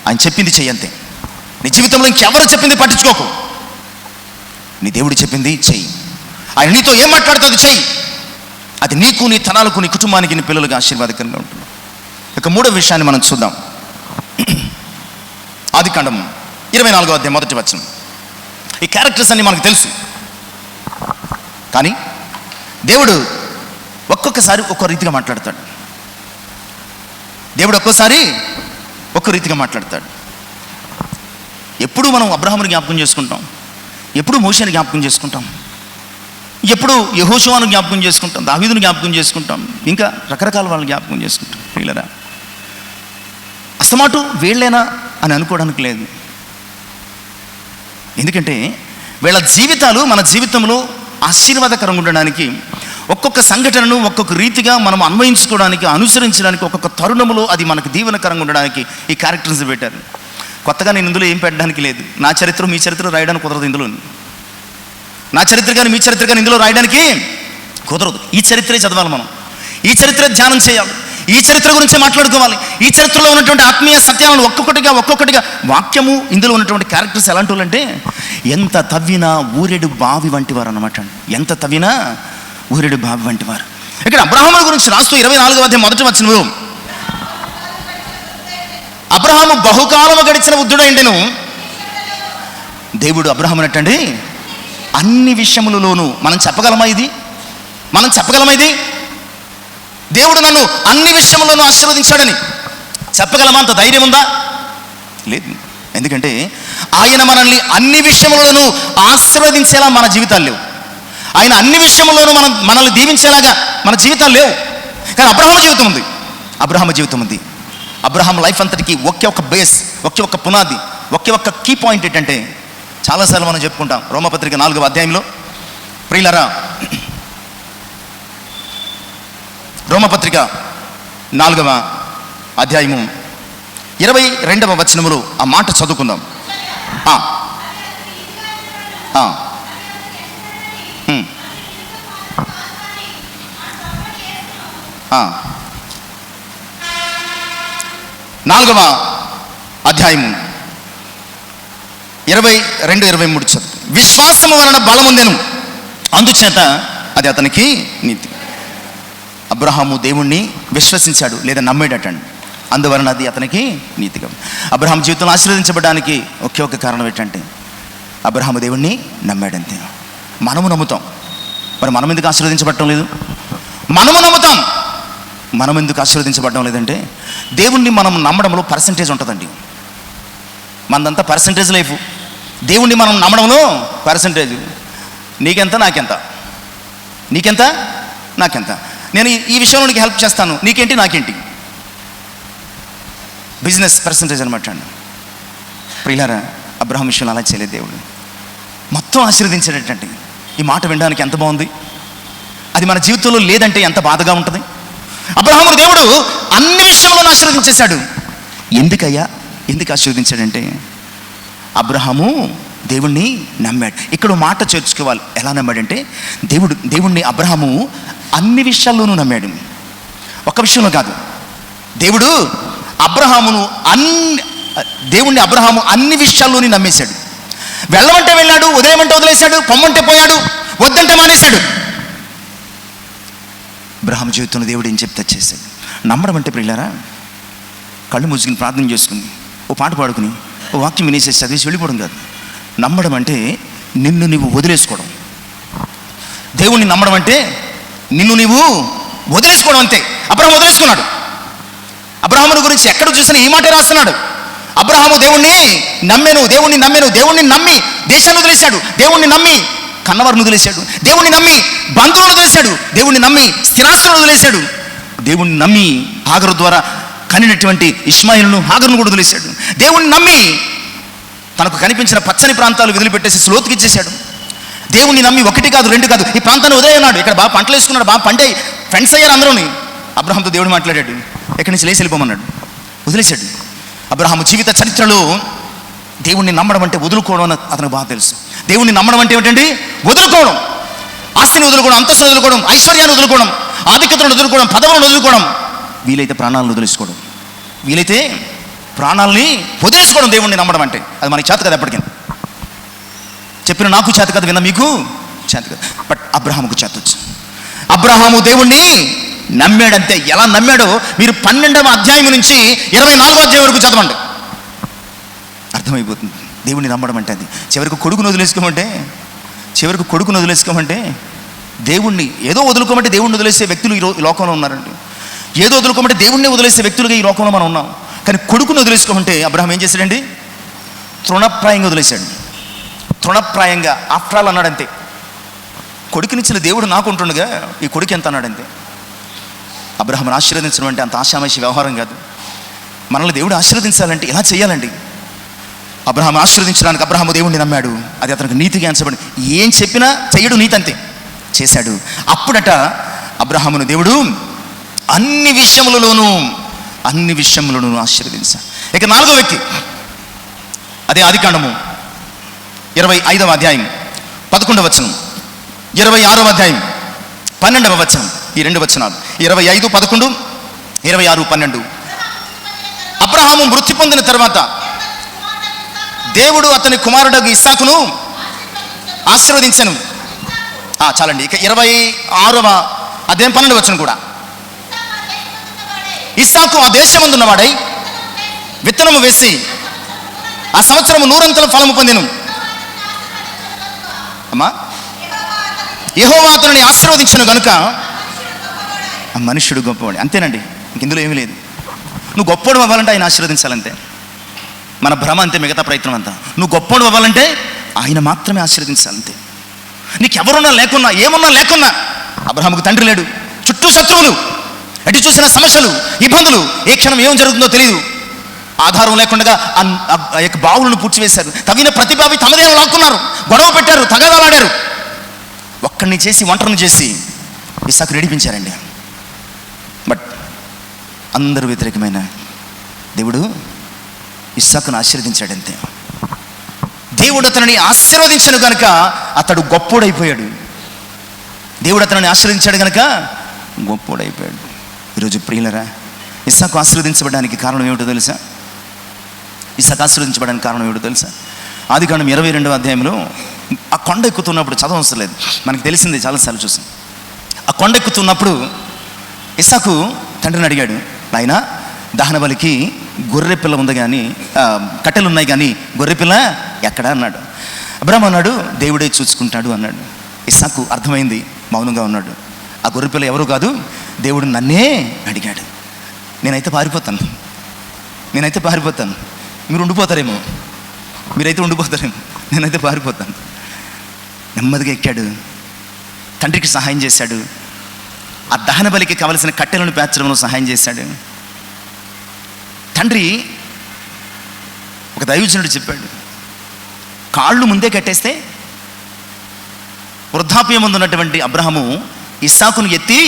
ఆయన చెప్పింది చెయ్యంతే. నీ జీవితంలో ఇంకెవరు చెప్పింది పట్టించుకోకు. నీ దేవుడు చెప్పింది చెయ్యి. ఆయన నీతో ఏం మాట్లాడుతుంది చెయ్యి. అది నీకు, నీ తరాలకు, నీ కుటుంబానికి, నీ పిల్లలకు ఆశీర్వాదకరంగా ఉంటుంది. ఇక మూడో విషయాన్ని మనం చూద్దాం. ఆదికాండం 24వ అధ్యాయం 1వ వచనం. ఈ క్యారెక్టర్స్ అన్ని మనకు తెలుసు, కానీ దేవుడు ఒక్కొక్కసారి ఒక్కో రీతిగా మాట్లాడతాడు. ఎప్పుడు మనం అబ్రహాముని జ్ఞాపకం చేసుకుంటాం, ఎప్పుడు మోషేని జ్ఞాపకం చేసుకుంటాం, ఎప్పుడు యెహోషువను జ్ఞాపకం చేసుకుంటాం, దావీదుని జ్ఞాపకం చేసుకుంటాం, ఇంకా రకరకాల వాళ్ళని జ్ఞాపకం చేసుకుంటాం. వీళ్ళరా అస్తమాటు వీళ్ళేనా అని అనుకోవడానికి లేదు. ఎందుకంటే వీళ్ళ జీవితాలు మన జీవితంలో ఆశీర్వాదకరంగా ఉండడానికి, ఒక్కొక్క సంఘటనను ఒక్కొక్క రీతిగా మనం అన్వయించుకోవడానికి, అనుసరించడానికి, ఒక్కొక్క తరుణములో అది మనకు దీవెనకరంగా ఉండడానికి ఈ క్యారెక్టర్స్ పెట్టారు. కొత్తగా నేను ఇందులో ఏం పెట్టడానికి లేదు. నా చరిత్ర మీ చరిత్ర రాయడానికి కుదరదు. ఇందులో నా చరిత్ర కానీ మీ చరిత్ర కానీ ఇందులో రాయడానికి కుదరదు. ఈ చరిత్రే చదవాలి మనం, ఈ చరిత్ర ధ్యానం చేయాలి, ఈ చరిత్ర గురించే మాట్లాడుకోవాలి. ఈ చరిత్రలో ఉన్నటువంటి ఆత్మీయ సత్యాలను ఒక్కొక్కటిగా వాక్యము, ఇందులో ఉన్నటువంటి క్యారెక్టర్స్ ఎలాంటి వాళ్ళు అంటే ఎంత తవ్వినా ఊరెడు బావి వంటి వారు అన్నమాట. ఎంత తవ్వినా ఊరెడు బావి వంటి వారు. ఇక్కడ అబ్రహాము గురించి రాస్తూ 24వ అధ్యాయం 1వ వచనంలో, అబ్రహాము బహుకాలము గడిచిన వృద్ధుడైండెను. దేవుడు అబ్రహామునటండి అన్ని విషయములలోనూ, మనం చెప్పగలమా ఇది? దేవుడు నన్ను అన్ని విషయములను ఆశీర్వదించాడని చెప్పగలమా? అంత ధైర్యం ఉందా? లేదు. ఎందుకంటే ఆయన మనల్ని అన్ని విషయములను ఆశీర్వదించేలా మన జీవితాలు లేవు. ఆయన అన్ని విషయములను మనల్ని దీవించేలాగా మన జీవితాలు లేవు. కానీ అబ్రహాము జీవితం ఉంది. అబ్రహాం లైఫ్ అంతటికి ఒకే ఒక బేస్, ఒకే ఒక పునాది, ఒకే ఒక కీ పాయింట్ ఏంటంటే, చాలాసార్లు మనం చెప్పుకుంటాం, రోమపత్రిక 4వ అధ్యాయంలో, ప్రియులారా, రోమపత్రిక 4వ అధ్యాయము 22వ వచనములో ఆ మాట చదువుకుందాం. నాలుగవ అధ్యాయము 22-23 చదువు. విశ్వాసము వలన బలముందెను, అందుచేత అది అతనికి నీతి. అబ్రహాము దేవుణ్ణి విశ్వసించాడు లేదా నమ్మేడటండి, అందువలన అది అతనికి నీతిగా. అబ్రహాం జీవితంలో ఆశీర్వదించబడడానికి ఒకే ఒక కారణం ఏంటంటే అబ్రహాము దేవుణ్ణి నమ్మాడంతే. మనము నమ్ముతాం, మరి మనం ఎందుకు ఆశీర్వదించబడటం లేదు? మనము నమ్ముతాం, మనం ఎందుకు ఆశీర్వదించబడడం లేదంటే దేవుణ్ణి మనం నమ్మడంలో పర్సంటేజ్ ఉంటుందండి. మనదంతా పర్సంటేజ్ లైఫ్. దేవుణ్ణి మనం నమ్మడంలో పర్సంటేజ్, నీకెంత నాకెంత, నేను ఈ విషయంలో నీకు హెల్ప్ చేస్తాను, నీకేంటి నాకేంటి, బిజినెస్ పర్సంటేజ్ అనమాట అండి. ప్రియులారా, అబ్రహాం విషయంలో అలా చేయలేదు. దేవుడు మొత్తం ఆశీర్వదించేటండి. ఈ మాట వినడానికి ఎంత బాగుంది. అది మన జీవితంలో లేదంటే ఎంత బాధగా ఉంటుంది. అబ్రహాము దేవుడు అన్ని విషయంలో ఆశీర్వదించేశాడు. ఎందుకు ఆశీర్వదించాడంటే అబ్రహాము దేవుణ్ణి నమ్మాడు. ఇక్కడ మాట చేర్చుకోవాలి. ఎలా నమ్మాడంటే దేవుణ్ణి అబ్రహాము అన్ని విషయాల్లోనూ నమ్మాడు. ఒక్క విషయంలో కాదు, దేవుడు దేవుణ్ణి అబ్రహాము అన్ని విషయాల్లోని నమ్మేశాడు. వెళ్ళమంటే వెళ్ళాడు, వదిలేయమంటే వదిలేశాడు, పొమ్మంటే పోయాడు, వద్దంటే మానేశాడు. అబ్రహాము జీవితంలో దేవుడు ఏం చెప్తే చేశాడు. నమ్మడం అంటే ప్రియులారా, కళ్ళు మూసుకుని ప్రార్థన చేసుకుని ఓ పాట పాడుకుని ఓ వాక్యం వినేసేసి చదివేసి వెళ్ళిపోవడం కాదు. నమ్మడం అంటే నిన్ను నీవు వదిలేసుకోవడం. దేవుణ్ణి నమ్మడం అంటే నిన్ను నీవు వదిలేసుకోవడం అంతే. అబ్రహాము వదిలేసుకున్నాడు. అబ్రహాముని గురించి ఎక్కడ చూసినా ఈ మాట రాస్తున్నాడు. అబ్రహాము దేవుణ్ణి నమ్మాను, దేవుణ్ణి నమ్మి దేశాన్ని వదిలేశాడు, దేవుణ్ణి నమ్మి కన్నవారిని వదిలేశాడు, దేవుణ్ణి నమ్మి బంధువులను వదిలేశాడు, దేవుణ్ణి నమ్మి స్థిరాస్తులను వదిలేశాడు, దేవుణ్ణి నమ్మి హాగరు ద్వారా కనినటువంటి ఇష్మాయిలును హాగరును కూడా వదిలేశాడు. దేవుణ్ణి నమ్మి తనకు కనిపించిన పచ్చని ప్రాంతాలు వదిలిపెట్టేసి లోతుకి ఇచ్చేశాడు. దేవుణ్ణి నమ్మి 1 కాదు 2 కాదు ఈ ప్రాంతాన్ని వదిలేయన్నాడు. ఇక్కడ బాగా పంటలు వేసుకున్నాడు, బాగా పంటే ఫ్రెండ్స్ అయ్యారు అందరూని. అబ్రహాంతో దేవుడు మాట్లాడాడు, ఎక్కడి నుంచి లేచి వెళ్ళిపోమన్నాడు, వదిలేశాడు. అబ్రహాము జీవిత చరిత్రలో దేవుణ్ణి నమ్మడం అంటే వదులుకోవడం అని అతనికి బాగా తెలుసు. దేవుణ్ణి నమ్మడం అంటే ఏమిటండి? వదులుకోవడం. ఆస్తిని వదులుకోవడం, అంతస్తును వదులుకోవడం, ఐశ్వర్యాన్ని వదులుకోవడం, ఆధిక్యతను వదులుకోవడం, పదవులను వదులుకోవడం, వీలైతే ప్రాణాలను వదిలేసుకోవడం, వీలైతే ప్రాణాలని వదిలేసుకోవడం. దేవుణ్ణి నమ్మడం అంటే అది మనకి చేత కదా. ఎప్పటికీ చెప్పిన నాకు చేత కదా, విన్న మీకు చేత కదా. బట్ అబ్రహాముకు చేత వచ్చు. అబ్రహాము దేవుణ్ణి నమ్మాడంతే. ఎలా నమ్మాడో మీరు 12వ అధ్యాయం నుంచి 24వ అధ్యాయం వరకు చదవండి, అర్థమైపోతుంది. దేవుణ్ణి నమ్మడం అంటే అది. చివరికి కొడుకును వదిలేసుకోమంటే దేవుణ్ణి ఏదో వదులుకోమంటే దేవుణ్ణి వదిలేసే వ్యక్తులు ఈ లోకంలో ఉన్నారండి. ఏదో వదులుకోమంటే దేవుణ్ణి వదిలేసే వ్యక్తులుగా ఈ లోకంలో మనం ఉన్నాం. కానీ కొడుకును వదిలేసుకోమంటే అబ్రహాం ఏం చేశాడండి? తృణప్రాయంగా వదిలేశాడు. తృణప్రాయంగా ఆఫ్టర్ ఆల్ అన్నాడంతే. కొడుకునిచ్చిన దేవుడు నాకు ఉంటుండగా ఈ కొడుకు ఎంత అన్నాడంతే. అబ్రహాంను ఆశీర్వదించడం అంటే అంత ఆషామాషి వ్యవహారం కాదు. మనల్ని దేవుడు ఆశీర్వదించాలంటే ఇలా చేయాలండి. అబ్రహాం ఆశీర్వదించడానికి అబ్రహాము దేవుణ్ణి నమ్మాడు. అది అతనికి నీతిగా ఎంచబడి ఏం చెప్పినా చెయ్యడు, నీతి అంతే చేశాడు. అప్పుడట అబ్రహామును దేవుడు అన్ని విషయములలోనూ ఆశీర్వదించాడు. ఇక 4వ వ్యక్తి, అదే ఆదికాండము 25వ అధ్యాయం 11వ వచనం, 26వ అధ్యాయం 12వ వచనం, ఈ 2 వచనాలు 25, 11, 26, 12. అబ్రహాము మృతి పొందిన తర్వాత దేవుడు అతని కుమారుడు ఇస్సాకును ఆశీర్వదించను. చాలండి. ఇక 26వ అధ్యాయం 12వ వచనం కూడా, ఇస్సాకు ఆ దేశమందున్నవాడై విత్తనము వేసి ఆ సంవత్సరము 100 ఫలము పొందెను. అమ్మా, యెహోవా అతనిని ఆశీర్వదించను గనుక ఆ మనుష్యుడు గొప్పవాడు. అంతేనండి, ఇందులో ఏమీ లేదు. నువ్వు గొప్పవాడు అవ్వాలంటే ఆయన ఆశీర్వదించాలంతే. మన భ్రమ అంతే, మిగతా ప్రయత్నం అంతా. నువ్వు గొప్పవాడు అవ్వాలంటే ఆయన మాత్రమే ఆశీర్వదించాలంతే. నీకెవరున్నా లేకున్నా, ఏమున్నా లేకున్నా, అబ్రహాముకు తండ్రి లేడు, చుట్టూ శత్రువులు, ఎటు చూసిన సమస్యలు, ఇబ్బందులు, ఏ క్షణం ఏం జరుగుతుందో తెలియదు. ఆధారం లేకుండా ఆ యొక్క బావులను పూడ్చివేశారు. తగిన ప్రతిభావి తమదేమో లాక్కున్నారు, గొడవ పెట్టారు, తగాదాలాడారు. ఒక్కడిని చేసి ఒంటరిని చేసి ఇస్సాకు నడిపించారండి. బట్ అందరూ వ్యతిరేకమైన దేవుడు ఇస్సాకును ఆశీర్వదించాడంతే. దేవుడు అతనిని ఆశీర్వదించను కనుక అతడు గొప్పోడైపోయాడు. దేవుడు అతనిని ఆశీర్వదించాడు కనుక గొప్పోడైపోయాడు. ఈరోజు ప్రియులరా, ఇస్సాకు ఆశీర్వదించబడడానికి కారణం ఏమిటో తెలుసా? ఆదికాండం 22వ అధ్యాయంలో ఆ కొండ ఎక్కుతున్నప్పుడు, చదవవసరం లేదు, మనకు తెలిసింది, చాలాసార్లు చూసాం. ఆ కొండ ఎక్కుతున్నప్పుడు ఇస్సాకు తండ్రిని అడిగాడు, నాయనా దహన బలికి గొర్రె పిల్ల ఉంది కానీ, కట్టెలు ఉన్నాయి కానీ గొర్రెపిల్ల ఎక్కడ అన్నాడు. అబ్రహాము అన్నాడు, దేవుడే చూసుకుంటాడు అన్నాడు. ఇస్సాకు అర్థమైంది, మౌనంగా ఉన్నాడు. ఆ గొర్రెపిల్ల ఎవరు కాదు, దేవుడు నన్నే అడిగాడు. నేనైతే పారిపోతాను, మీరు ఉండిపోతారేమో, నేనైతే పారిపోతాను. నెమ్మదిగా ఎక్కాడు, తండ్రికి సహాయం చేశాడు. ఆ దహన బలికి కావలసిన కట్టెలను పేర్చడంలో సహాయం చేశాడు. తండ్రి ఒక దైవజనుడు చెప్పాడు, కాళ్ళు ముందే కట్టేస్తే వృద్ధాప్యం ఉన్నటువంటి అబ్రహాము ఇస్సాకును ఎత్తి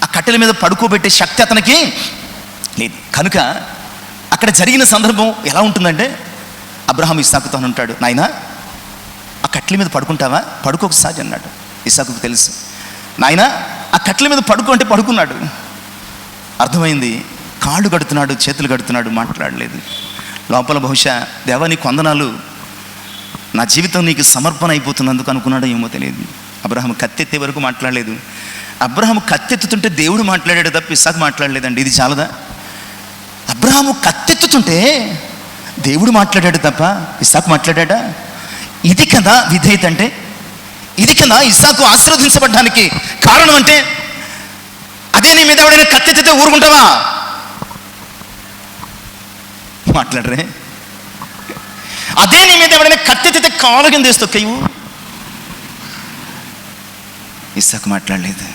ఆ కట్టెల మీద పడుకోబెట్టే శక్తి అతనికి లేదు. కనుక అక్కడ జరిగిన సందర్భం ఎలా ఉంటుందంటే, అబ్రహాము ఇస్సాకుతో ఉంటాడు, నాయనా ఆ కట్టెల మీద పడుకుంటావా, పడుకోకసారి అన్నాడు. ఇస్సాకుకు తెలుసు, నాయనా ఆ కట్టెల మీద పడుకో అంటే పడుకున్నాడు. అర్థమైంది, కాళ్ళు కడుతున్నాడు, చేతులు కడుతున్నాడు, మాట్లాడలేదు. లోపల బహుశా దేవా నీకు వందనాలు, నా జీవితం నీకు సమర్పణ అయిపోతున్నందుకు అనుకున్నాడో ఏమో తెలియదు. అబ్రహాము కత్తెత్తే వరకు మాట్లాడలేదు. అబ్రహాము కత్తెత్తుతుంటే దేవుడు మాట్లాడాడు తప్ప ఇస్సాకు మాట్లాడలేదండి. ఇది చాలదా? అబ్రహాము కత్తెత్తుతుంటే దేవుడు మాట్లాడాడు తప్ప ఇస్సాకు మాట్లాడా? ఇది కదా విధేయత అంటే, ఇది కదా ఇస్సాకు ఆశీర్వదించబడ్డానికి కారణం అంటే. అదే నీ మీద ఎవడైనా కత్తెత్తితే ఊరుకుంటావా? మాట్లాడరే. అదే నీ మీద ఎవడైనా కత్తెత్తితే కాలు కింద వేస్తొక్కయ్యు. ఇస్సాకు మాట్లాడలేదు.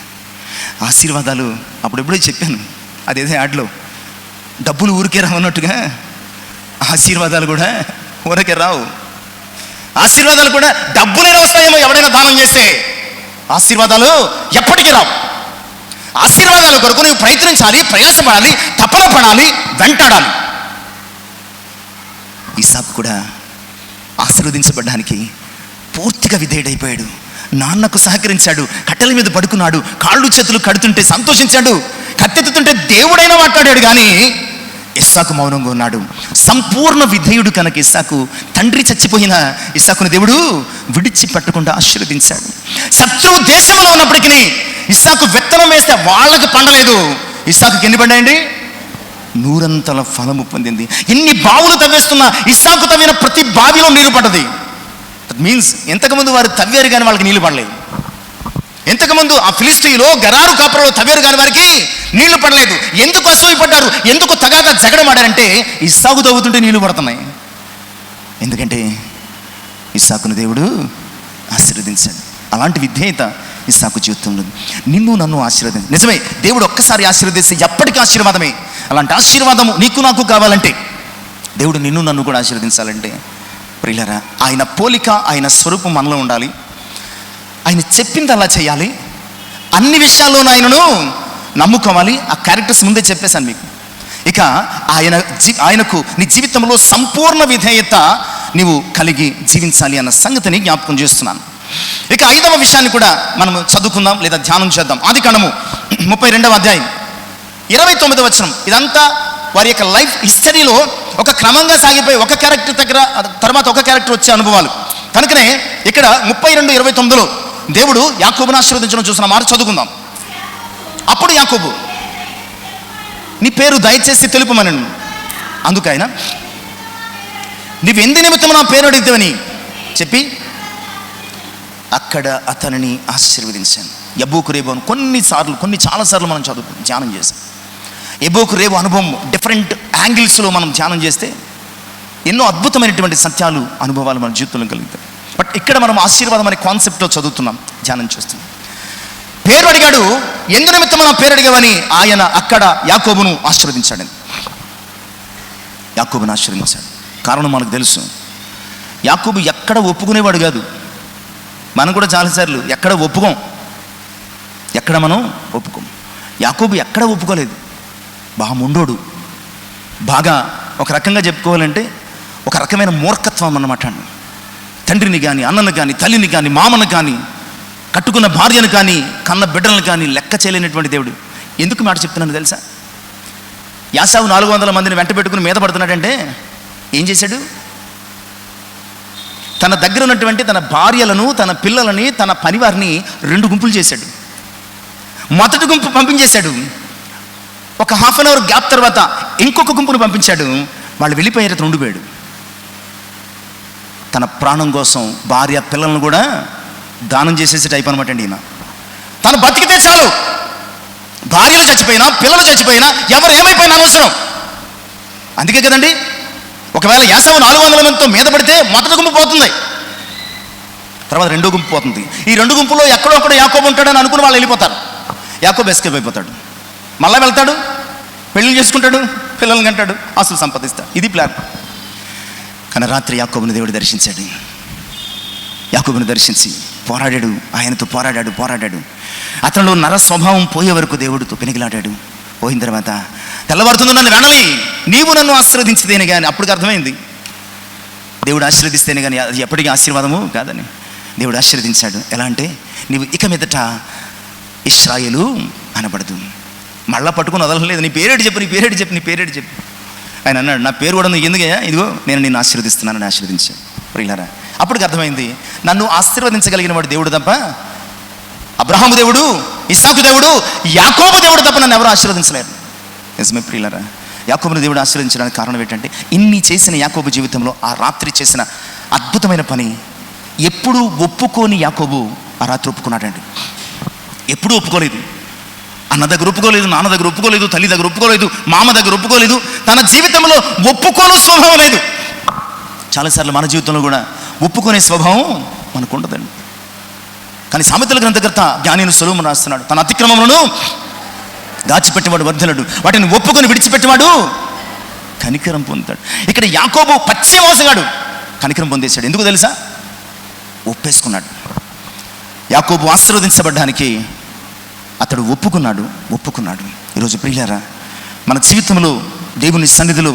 ఆశీర్వాదాలు అప్పుడెప్పుడో చెప్పాను, అదేదో యాడ్లో, డబ్బులు ఊరికే రావన్నట్టుగా ఆశీర్వాదాలు కూడా ఊరికే రావు. ఆశీర్వాదాలు కూడా డబ్బులైనా వస్తాయేమో ఎవడైనా దానం చేస్తే, ఆశీర్వాదాలు ఎప్పటికీ రావు. ఆశీర్వాదాల కొరకు నువ్వు ప్రయత్నించాలి, ప్రయాసపడాలి, తపన పడాలి, వెంటాడాలి. ఇస్సాకు కూడా ఆశీర్వదించబడ్డానికి పూర్తిగా విధేయుడైపోయాడు. నాన్నకు సహకరించాడు, కట్టెల మీద పడుకున్నాడు, కాళ్ళు చేతులు కడుతుంటే సంతోషించాడు, కత్తెత్తుతుంటే దేవుడైనా మాట్లాడాడు. కానీ ఇస్సాకు మౌనంగా ఉన్నాడు. సంపూర్ణ విధేయుడు కనుక ఇస్సాకు, తండ్రి చచ్చిపోయిన ఇస్సాకుని దేవుడు విడిచిపెట్టకుండా ఆశీర్వదించాడు. శత్రువు దేశంలో ఉన్నప్పటికీ ఇస్సాకు విత్తనం వేస్తే వాళ్ళకి పండలేదు, ఇస్సాకుకి ఎన్ని పండాయండి? 100 ఫలము పొందింది. ఎన్ని బావులు తవ్వేస్తున్నా ఇస్సాకు తవ్విన ప్రతి బావిలో నీరు పడ్డది. దట్ మీన్స్ ఎంతకుముందు వారు తవ్వారు కానీ వాళ్ళకి నీళ్లు పడలేదు. ఎంతకుముందు ఆ ఫిలిస్తీయులో గరారు కాపురలో తవ్వారు కానీ వారికి నీళ్లు పడలేదు. ఎందుకు అసూయపడ్డారు, ఎందుకు తగాదా జగడమాడారంటే ఇస్సాకు తవ్వుతుంటే నీళ్లు పడుతున్నాయి. ఎందుకంటే ఇస్సాకును దేవుడు ఆశీర్వదించాడు. అలాంటి విధేయత ఇస్సాకు జీవితంలో. నిన్ను నన్ను ఆశీర్వదించు. నిజమే, దేవుడు ఒక్కసారి ఆశీర్వదిస్తే ఎప్పటికీ ఆశీర్వాదమే. అలాంటి ఆశీర్వాదము నీకు నాకు కావాలంటే, దేవుడు నిన్ను నన్ను కూడా ఆశీర్వదించాలంటే, ప్రియులారా, ఆయన పోలిక, ఆయన స్వరూపం మనలో ఉండాలి. ఆయన చెప్పింది అలా చేయాలి. అన్ని విషయాల్లోనూ ఆయనను నమ్ముకోవాలి. ఆ క్యారెక్టర్స్ ముందే చెప్పేశాను మీకు. ఇక ఆయనకు నీ జీవితంలో సంపూర్ణ విధేయత నీవు కలిగి జీవించాలి అన్న సంగతిని జ్ఞాపకం చేస్తున్నాను. ఇక 5వ విషయాన్ని కూడా మనం చదువుకుందాం లేదా ధ్యానం చేద్దాం. ఆదికాండము 32వ అధ్యాయం 29వ వచనం. ఇదంతా వారి యొక్క లైఫ్ హిస్టరీలో ఒక క్రమంగా సాగిపోయి ఒక క్యారెక్టర్ దగ్గర తర్వాత ఒక క్యారెక్టర్ వచ్చే అనుభవాలు. కనుకనే ఇక్కడ 32:29లో దేవుడు యాకోబును ఆశీర్వదించడం చూసిన మాట చదువుకుందాం. అప్పుడు యాకోబు, నీ పేరు దయచేసి తెలుపమనను. అందుకు ఆయన, నీవెందు నిమిత్తం నా పేరు అడిగితేవని చెప్పి అక్కడ అతనిని ఆశీర్వదించాను. యబ్బోకు రేవు అని కొన్ని చాలాసార్లు మనం ధ్యానం చేసాం. యబ్బోకు రేవు అనుభవం డిఫరెంట్ యాంగిల్స్లో మనం ధ్యానం చేస్తే ఎన్నో అద్భుతమైనటువంటి సత్యాలు, అనుభవాలు మన జీవితంలో కలుగుతాయి. బట్ ఇక్కడ మనం ఆశీర్వాదం అనే కాన్సెప్ట్లో చదువుతున్నాం, ధ్యానం చేస్తున్నాం. పేరు అడిగాడు, ఎందు నిమిత్తం నా పేరు అడిగావని ఆయన అక్కడ యాకోబును ఆశీర్వదించాడు. యాకోబును ఆశీర్వదించాడు. కారణం మనకు తెలుసు. యాకోబు ఎక్కడ ఒప్పుకునేవాడు కాదు. మనం కూడా చాలాసార్లు ఎక్కడ ఒప్పుకోం. మనం ఒప్పుకోం. యాకోబు ఎక్కడ ఒప్పుకోలేదు. బాగా ముండోడు, బాగా ఒక రకంగా చెప్పుకోవాలంటే ఒక రకమైన మూర్ఖత్వం అన్నమాట. తండ్రిని కానీ, అన్నను కానీ, తల్లిని కానీ, మామను కానీ, కట్టుకున్న భార్యను కానీ, కన్న బిడ్డలను కానీ లెక్క చేయలేనటువంటి దేవుడు. ఎందుకు మాట చెప్తున్నాను తెలుసా? యాసావు 400 మందిని వెంట పెట్టుకుని మీద పడుతున్నాడంటే ఏం చేశాడు? తన దగ్గర ఉన్నటువంటి తన భార్యలను, తన పిల్లలని, తన పనివారిని 2 గుంపులు చేశాడు. మొదటి గుంపు పంపించేశాడు. ఒక హాఫ్ అన్ అవర్ గ్యాప్ తర్వాత ఇంకొక గుంపును పంపించాడు. వాళ్ళు వెళ్ళిపోయారు, అతను ఉండిపోయాడు. తన ప్రాణం కోసం భార్య పిల్లలను కూడా దానం చేసేసే టైప్ అనమాట అండి ఈయన. తను బతికితే చాలు, భార్యలు చచ్చిపోయినా, పిల్లలు చచ్చిపోయినా, ఎవరు ఏమైపోయినా అనవసరం. అందుకే కదండి, ఒకవేళ యాసావు 400 మందితో మీద పడితే మొదటి గుంపు పోతుంది, తర్వాత 2వ గుంపు పోతుంది. ఈ 2 గుంపులో ఎక్కడో యాకోబు ఉంటాడని అనుకుని వాళ్ళు వెళ్ళిపోతారు. యాకోబు ఎస్కేప్ అయిపోతాడు. మళ్ళీ వెళ్తాడు, పెళ్లి చేసుకుంటాడు, పిల్లల్ని కంటాడు, ఆస్తులు సంపాదిస్తాడు. ఇది ప్లాన్. కానీ రాత్రి యాకోబుని దేవుడు దర్శించాడు. యాకోబుని దర్శించి పోరాడాడు, ఆయనతో పోరాడాడు. అతనిలో నర స్వభావం పోయే వరకు దేవుడితో పెనికిలాడాడు. పోయిన తర్వాత తెల్లవారుతుంది, నన్ను వెనలి, నీవు నన్ను ఆశీర్వదించితేనే కానీ. అప్పటికి అర్థమైంది, దేవుడు ఆశీర్వదిస్తేనే కానీ అది ఎప్పటికీ ఆశీర్వాదము కాదని. దేవుడు ఆశీర్వదించాడు. ఎలా అంటే, నీవు ఇక మీదట ఇశ్రాయేలు అనబడదు, మళ్ళా పట్టుకుని వదలలేదు. నీ పేరేటి చెప్పు, నీ పేరేటి చెప్పు, నీ పేరేటి చెప్పు. ఆయన అన్నాడు, నా పేరు కూడా నీకు ఎందుకయ్యా, ఇదిగో నేను నిన్ను ఆశీర్వదిస్తున్నానని ఆశీర్వదించాను. ప్రియులారా, అప్పటికి అర్థమైంది, నన్ను ఆశీర్వదించగలిగిన వాడు దేవుడు తప్ప, అబ్రహాము దేవుడు, ఇస్సాకు దేవుడు, యాకోబు దేవుడు తప్ప నన్ను ఎవరు ఆశీర్వదించలేరు. నిజమే ప్రియులారా, యాకోబుని దేవుడు ఆశీర్వదించడానికి కారణం ఏంటంటే, ఇన్ని చేసిన యాకోబు జీవితంలో ఆ రాత్రి చేసిన అద్భుతమైన పని. ఎప్పుడు ఒప్పుకోని యాకోబు ఆ రాత్రి ఒప్పుకున్నాడండి. ఎప్పుడూ ఒప్పుకోలేదు. అన్న దగ్గర ఒప్పుకోలేదు, నాన్న దగ్గర ఒప్పుకోలేదు, తల్లి దగ్గర ఒప్పుకోలేదు, మామ దగ్గర ఒప్పుకోలేదు. తన జీవితంలో ఒప్పుకోని స్వభావం లేదు. చాలాసార్లు మన జీవితంలో కూడా ఒప్పుకునే స్వభావం మనకు ఉండదండి. కానీ సామెతల గ్రంథకర్త జ్ఞాని సొలొమోను రాస్తున్నాడు, తన అతిక్రమములను దాచిపెట్టేవాడు వర్ధనుడు, వాటిని ఒప్పుకొని విడిచిపెట్టేవాడు కనికరం పొందుతాడు. ఇక్కడ యాకోబు పచ్చి మోసగాడు కనికరం పొందేశాడు. ఎందుకు తెలుసా? ఒప్పేసుకున్నాడు. యాకోబు ఆశీర్వదించబడ్డానికి అతడు ఒప్పుకున్నాడు. ఈరోజు ప్రియులారా, మన జీవితంలో దేవుని సన్నిధిలో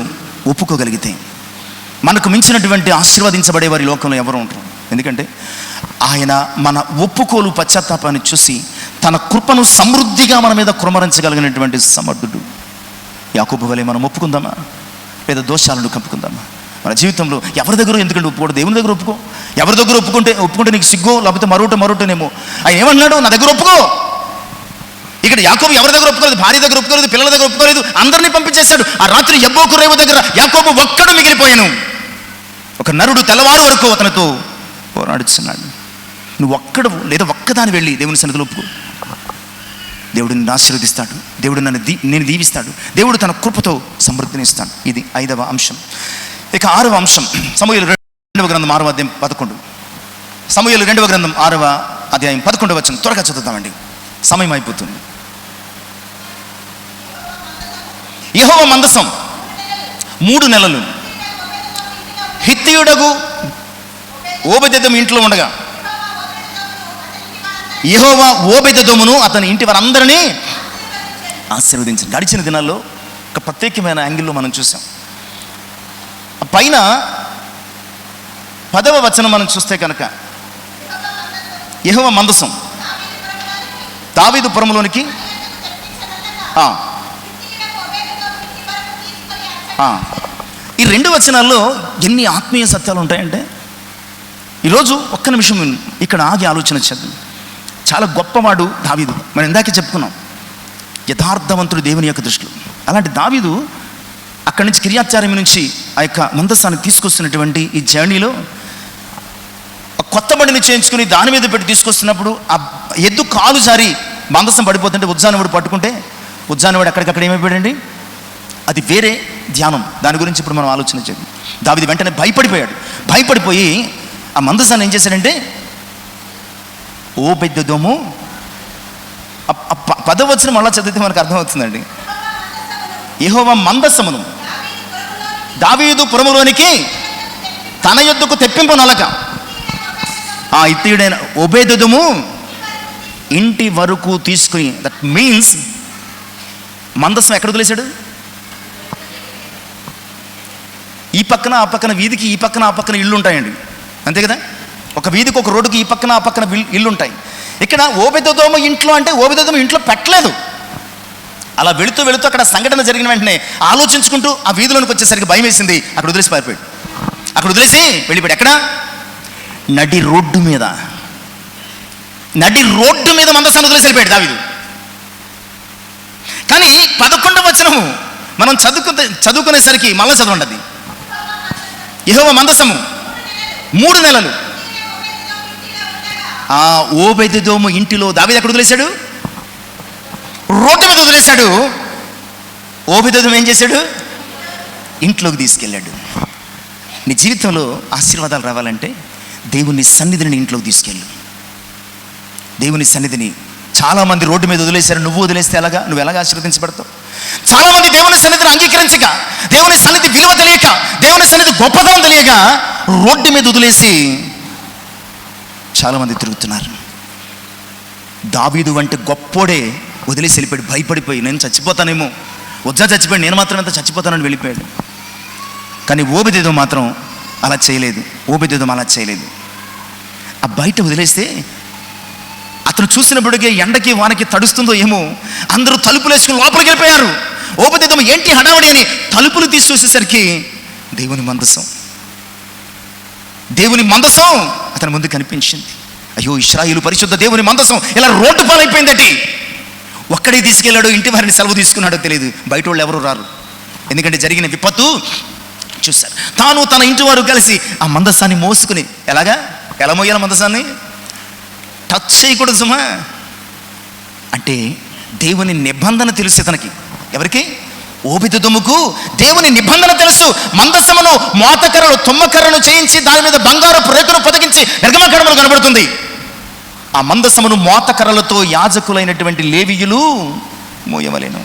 ఒప్పుకోగలిగితే మనకు మించినటువంటి ఆశీర్వదించబడే వారి లోకంలో ఎవరు ఉంటారు? ఎందుకంటే ఆయన మన ఒప్పుకోలు పశ్చాత్తాపాన్ని చూసి తన కృపను సమృద్ధిగా మన మీద కుమ్మరించగలిగినటువంటి సమర్థుడు. యాకోబు వలె మనం ఒప్పుకుందామా, లేదా దోషాలను కప్పుకుందామా? మన జీవితంలో ఎవరి దగ్గర ఎందుకంటే ఒప్పుకోడు? దేవుని దగ్గర ఒప్పుకో. ఎవరి దగ్గర ఒప్పుకుంటే నీకు సిగ్గో, లేకపోతే మరొకటేమో. ఆయన ఏమన్నాడు? నా దగ్గర ఒప్పుకో. ఇక్కడ యాకోబు ఎవరి దగ్గర ఒప్పుకోలేదు, భార్య దగ్గర ఒప్పుకోలేదు, పిల్లల దగ్గర ఒప్పుకోలేదు, అందరినీ పంపించేశాడు. ఆ రాత్రి యబ్బోకు రేవు దగ్గర యాకోబు ఒక్కడు మిగిలిపోయాను. ఒక నరుడు తెల్లవారు వరకు అతనితో పోరాడుతున్నాడు. నువ్వు ఒక్కడు లేదా ఒక్కదాని వెళ్ళి దేవుని సన్నిధిలో ఒప్పుకో. దేవుడు నిన్ను ఆశీర్వదిస్తాడు, దేవుడు నేను దీవిస్తాడు, దేవుడు తన కృపతో సమృద్ధిని ఇస్తాడు. ఇది 5వ అంశం. ఇక 6వ అంశం, సమూయేలు 2వ గ్రంథం 6వ అధ్యాయం 11. సమూయేలు 2వ గ్రంథం 6వ అధ్యాయం 11వ వచనం త్వరగా చదువుతామండి, సమయం అయిపోతుంది. యెహోవా మందసం 3 నెలలు హిత్తీయుడగు ఓబెదెదోము ఇంట్లో ఉండగా యెహోవా ఓబెదెదోమును అతని ఇంటి వారందరినీ ఆశీర్వదించింది. గడిచిన దినాల్లో ఒక ప్రత్యేకమైన యాంగిల్లో మనం చూసాం. పైన 10వ వచనం మనం చూస్తే కనుక, యెహోవా మందసం దావీదు పురములోనికి ఈ 2 వచనాల్లో ఎన్ని ఆత్మీయ సత్యాలు ఉంటాయంటే, ఈరోజు ఒక్క నిమిషం ఇక్కడ ఆగి ఆలోచన చేద్దాం. చాలా గొప్పవాడు దావీదు. మనం ఇందాకే చెప్పుకున్నాం, యథార్థవంతుడు దేవుని యొక్క దృష్టిలో. అలాంటి దావీదు అక్కడి నుంచి కిర్యత్యారీము నుంచి ఆ యొక్క మందసాన్ని తీసుకొస్తున్నటువంటి ఈ జర్నీలో కొత్త బండిని చేయించుకుని దాని మీద పెట్టి తీసుకొస్తున్నప్పుడు ఆ ఎద్దు కాలు జారి మందసం పడిపోతుంటే ఉజ్జానవాడు పట్టుకుంటే ఉజ్జానవాడు అక్కడికక్కడ ఏమైపోయాడండి? అది వేరే ధ్యానం. దాని గురించి ఇప్పుడు మనం ఆలోచన చేద్దాం. దావీదు వెంటనే భయపడిపోయి ఆ మందసాన్ని ఏం చేశాడంటే, ఓబెదెదోము 10వ వచనం మళ్ళా చదివితే మనకు అర్థమవుతుందండి. యెహోవా మందసమును దావీదు పురములోనికి తన యొద్దకు తెప్పింపనలక ఆ ఇత్తీయుడైన ఓబెదెదోము ఇంటి వరకు తీసుకుని, దట్ మీన్స్ మందసం ఎక్కడ వదిలేశాడు? ఈ పక్కన ఆ పక్కన వీధికి, ఈ పక్కన ఆ పక్కన ఇల్లు ఉంటాయండి, అంతే కదా? ఒక వీధికి ఒక రోడ్డుకి ఈ పక్కన ఆ పక్కన ఇల్లు ఉంటాయి. ఇక్కడ ఓబెదెదోము ఇంట్లో అంటే ఓబెదెదోము ఇంట్లో పెట్టలేదు. అలా వెళుతూ అక్కడ సంఘటన జరిగిన వెంటనే ఆలోచించుకుంటూ ఆ వీధిలోనికి వచ్చేసరికి భయం వేసింది. అక్కడ వదిలేసి పారిపోయాడు. అక్కడ వదిలేసి వెళ్ళిపోయాడు. ఎక్కడ? నడి రోడ్డు మీద మందసాన్ని వదిలేసి వెళ్ళిపోయాడు దావీదు. కానీ 11వ వచనము మనం చదువుకునేసరికి మళ్ళా చదవండి. అది యెహోవా మందసము 3 నెలలు ఆ ఓబెదెదోము ఇంటిలో దావీదు ఎక్కడ వదిలేశాడు? రోడ్డు మీద వదిలేశాడు. ఓబెదెదోము ఏం చేశాడు? ఇంట్లోకి తీసుకెళ్ళాడు. నీ జీవితంలో ఆశీర్వాదాలు రావాలంటే దేవుని సన్నిధిని ఇంట్లోకి తీసుకెళ్ళు. దేవుని సన్నిధిని చాలామంది రోడ్డు మీద వదిలేశారు. నువ్వు వదిలేస్తే నువ్వు ఎలాగ ఆశీర్వదించబడతావు? చాలామంది దేవుని సన్నిధిని అంగీకరించక, దేవుని సన్నిధి విలువ తెలియక, దేవుని సన్నిధి గొప్పతనం తెలియక రోడ్డు మీద వదిలేసి చాలామంది తిరుగుతున్నారు. దావీదు వంటి గొప్పోడే వదిలేసి వెళ్ళిపోయాడు. భయపడిపోయి నేను చచ్చిపోతానేమో, చచ్చిపోయాడు, నేను మాత్రం అంతా చచ్చిపోతానని వెళ్ళిపోయాడు. కానీ ఓబెదెదోము మాత్రం అలా చేయలేదు. ఆ బయట వదిలేస్తే ఆ అతను చూసినప్పటికే ఎండకి వానకి తడుస్తుందో ఏమో, అందరూ తలుపులు వేసుకుని లోపలికి వెళ్ళిపోయారు. ఓబేదెదోము ఏంటి హడావడి అని తలుపులు తీసి చూసేసరికి దేవుని మందసం అతని ముందు కనిపించింది. అయ్యో, ఇశ్రాయేలు పరిశుద్ధ దేవుని మందసం ఇలా రోడ్డు పాలైపోయిందటి. ఒక్కడే తీసుకెళ్ళాడు, ఇంటి వారిని సెలవు తీసుకున్నాడో తెలియదు. బయట వాళ్ళు ఎవరు రారు, ఎందుకంటే జరిగిన విపత్తు చూశారు. తాను తన ఇంటి వారు కలిసి ఆ మందసాన్ని మోసుకుని ఎలా మోయాలి? మందసాన్ని టచ్ చేయకూడదు సుమా. అంటే దేవుని నిబంధన తెలుసు ఇతనికి. ఎవరికి? ఓబేదెదోముకు దేవుని నిబంధన తెలుసు. మందసమును మోతకర్రలు తుమ్మకర్రను చేయించి దాని మీద బంగారపు రేకును పొదిగించి నిర్గమకాండములో కనబడుతుంది. ఆ మందసమును మోతకర్రలతో యాజకులైనటువంటి లేవీయులు మోయవలెను.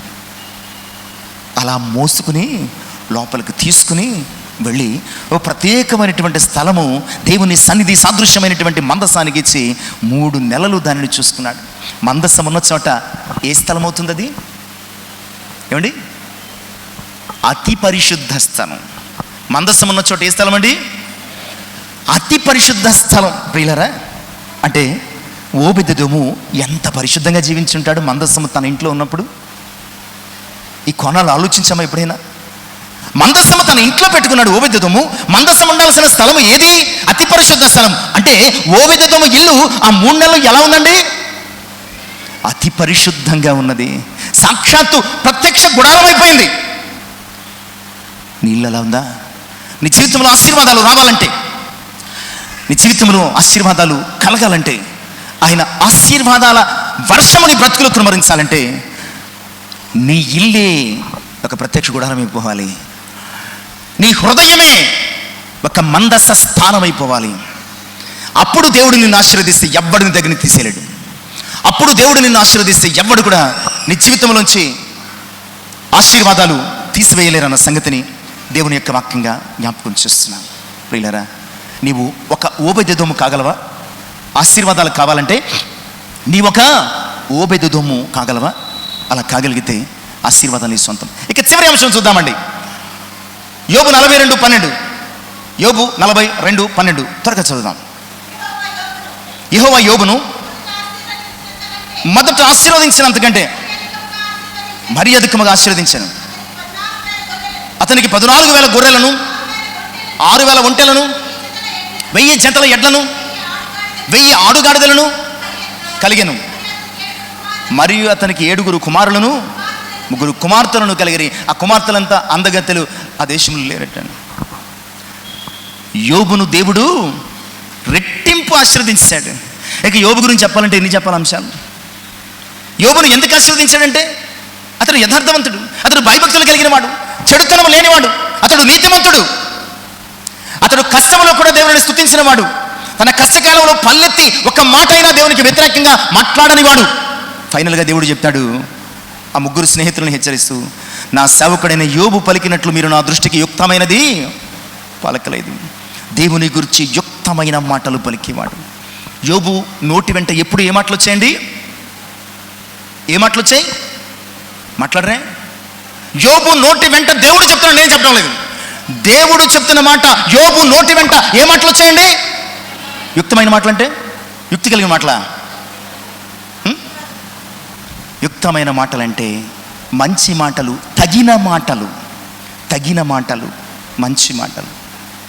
అలా మోసుకుని లోపలికి తీసుకుని వెళ్ళి ఓ ప్రత్యేకమైనటువంటి స్థలము, దేవుని సన్నిధి సాదృశ్యమైనటువంటి మందసానికి ఇచ్చి 3 నెలలు దానిని చూసుకున్నాడు. మందసం ఉన్న చోట ఏ స్థలం అవుతుంది? అది ఏమండి? అతి పరిశుద్ధ స్థలం. మందసం ఉన్న చోట ఏ స్థలం అండి? అతి పరిశుద్ధ స్థలం. ప్రియులారా, అంటే ఓబేదెదోము ఎంత పరిశుద్ధంగా జీవించుంటాడు మందసము తన ఇంట్లో ఉన్నప్పుడు. ఈ కోణాలు ఆలోచించామా ఎప్పుడైనా? మందసము తన ఇంట్లో పెట్టుకున్నాడు ఓబేదెదోము. మందసం ఉండాల్సిన స్థలం ఏది? అతి పరిశుద్ధ స్థలం. అంటే ఓబేదెదోము ఇల్లు ఆ 3 నెలలు ఎలా ఉందండి? అతి పరిశుద్ధంగా ఉన్నది. సాక్షాత్తు ప్రత్యక్ష గుడారం అయిపోయింది. నీ ఇల్లు ఎలా ఉందా? నీ జీవితంలో ఆశీర్వాదాలు రావాలంటే, నీ జీవితంలో ఆశీర్వాదాలు కలగాలంటే, ఆయన ఆశీర్వాదాల వర్షముని బ్రతుకులు కుమరించాలంటే నీ ఇల్లే ఒక ప్రత్యక్ష గుడారం అయిపోవాలి. నీ హృదయమే ఒక మందస స్థానం అయిపోవాలి. అప్పుడు దేవుడు నిన్ను ఆశీర్వదిస్తే ఎవ్వడిని దగ్గరికి తీసేయలేడు. అప్పుడు దేవుడు నిన్ను ఆశీర్వదిస్తే ఎవ్వడు కూడా నీ జీవితంలోంచి ఆశీర్వాదాలు తీసివేయలేరన్న సంగతిని దేవుని యొక్క వాక్యంగా జ్ఞాపకం చేస్తున్నాను. ప్రియులారా, నీవు ఒక ఓబేదెదోము కాగలవా? ఆశీర్వాదాలు కావాలంటే నీవొక ఓబేదెదోము కాగలవా? అలా కాగలిగితే ఆశీర్వాదాలు నీ సొంతం. ఇక చివరి అంశం చూద్దామండి. యోబు 42:12. యోబు 42:12 త్వరగా చదువుదాం. యెహోవా యోబును మొదట ఆశీర్వదించినంతకంటే మరీ అధికముగా ఆశీర్వదించాను. అతనికి 14,000 గొర్రెలను, 6,000 ఒంటెలను, 1000 జతల ఎడ్లను, 1000 ఆడుగాడిదలను కలిగెను. మరియు అతనికి 7 కుమారులను, 3 కుమార్తెలను కలిగిరి. ఆ కుమార్తెలంతా అందగత్తెలు, ఆ దేశంలో లేరటండి. యోబును దేవుడు రెట్టింపు ఆశీర్వదించాడు. ఇక యోబు గురించి చెప్పాలంటే ఎన్ని చెప్పాలి అంశాలు. యోబును ఎందుకు ఆశీర్వదించాడంటే అతడు యథార్థవంతుడు, అతడు భయభక్తులు కలిగిన వాడు, చెడుతనం లేనివాడు, అతడు నీతిమంతుడు, అతడు కష్టంలో కూడా దేవుని స్తుతించిన వాడు, తన కష్టకాలంలో పల్లెత్తి ఒక మాట అయినా దేవునికి వ్యతిరేకంగా మాట్లాడని వాడు. ఫైనల్గా దేవుడు చెప్తాడు ఆ 3 స్నేహితులను హెచ్చరిస్తూ, నా సేవకుడైన యోబు పలికినట్లు మీరు నా దృష్టికి యుక్తమైనది పలకలేదు. దేవుని గురించి యుక్తమైన మాటలు పలికేవాడు. యోబు నోటి వెంట ఎప్పుడు ఏ మాటలు వచ్చాయండి? ఏ మాటలు వచ్చాయి? మాట్లాడరే? యోబు నోటి వెంట దేవుడు చెప్తున్నాడు, నేను చెప్పడం లేదు. దేవుడు చెప్తున్న మాట యోబు నోటి వెంట ఏ మాటలు వచ్చాయండి? యుక్తమైన మాటలు అంటే యుక్తి కలిగిన మాటలా? యుక్తమైన మాటలంటే మంచి మాటలు, తగిన మాటలు, మంచి మాటలు.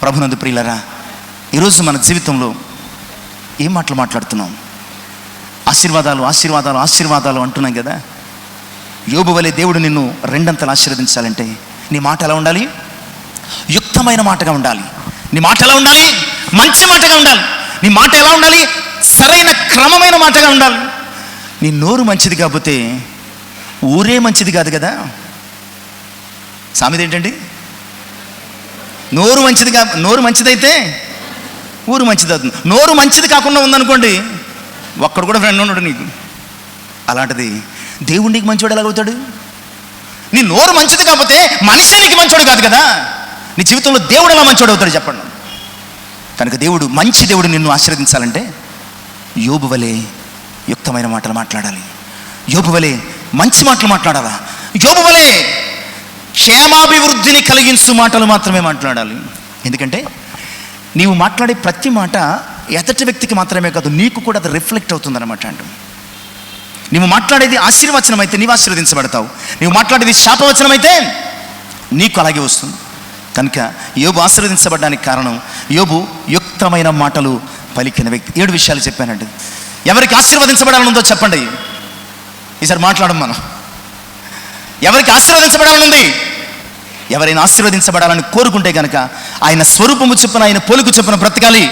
ప్రభునందు ప్రియులరా, ఈరోజు మన జీవితంలో ఏం మాటలు మాట్లాడుతున్నాం? ఆశీర్వాదాలు ఆశీర్వాదాలు ఆశీర్వాదాలు అంటున్నాం కదా. యోబు వలె దేవుడు నిన్ను 2 అంతలు ఆశీర్వదించాలంటే నీ మాట ఎలా ఉండాలి? యుక్తమైన మాటగా ఉండాలి. నీ మాట ఎలా ఉండాలి? మంచి మాటగా ఉండాలి. నీ మాట ఎలా ఉండాలి? సరైన క్రమమైన మాటగా ఉండాలి. నీ నోరు మంచిది కాకపోతే ఊరే మంచిది కాదు కదా. సామెత ఏంటండి? నోరు మంచిదైతే ఊరు మంచిది అవుతుంది. నోరు మంచిది కాకుండా ఉందనుకోండి, ఒక్కడు కూడా ఫ్రెండ్ ఉన్నాడు నీకు. అలాంటిది దేవుడు నీకు మంచివాడు ఎలాగవుతాడు? నీ నోరు మంచిది కాకపోతే మనిషి నీకు మంచివాడు కాదు కదా. నీ జీవితంలో దేవుడు ఎలా మంచివాడు అవుతాడు చెప్పండి. కనుక మంచి దేవుడు నిన్ను ఆశీర్వదించాలంటే యోబు వలె యుక్తమైన మాటలు మాట్లాడాలి. యోబు వలె మంచి మాటలు మాట్లాడాలా. యోబు వలె క్షేమాభివృద్ధిని కలిగించు మాటలు మాత్రమే మాట్లాడాలి. ఎందుకంటే నీవు మాట్లాడే ప్రతి మాట ఎదుటి వ్యక్తికి మాత్రమే కాదు, నీకు కూడా అది రిఫ్లెక్ట్ అవుతుందన్నమాట. నీవు మాట్లాడేది ఆశీర్వచనం అయితే నీవు ఆశీర్వదించబడతావు, నీవు మాట్లాడేది శాపవచనం అయితే నీకు అలాగే వస్తుంది. కనుక యోబు ఆశీర్వదించబడడానికి కారణం యోబు యుక్తమైన మాటలు పలికిన వ్యక్తి. 7 విషయాలు చెప్పానండి. ఎవరికి ఆశీర్వదించబడాలని ఉందో చెప్పండి. ఈసారి మాట్లాడడం మనం. ఎవరికి ఆశీర్వదించబడాలని ఉంది? ఎవరైనా ఆశీర్వదించబడాలని కోరుకుంటే కనుక ఆయన స్వరూపము చొప్పున, ఆయన పోలిక చొప్పున బ్రతకాలి.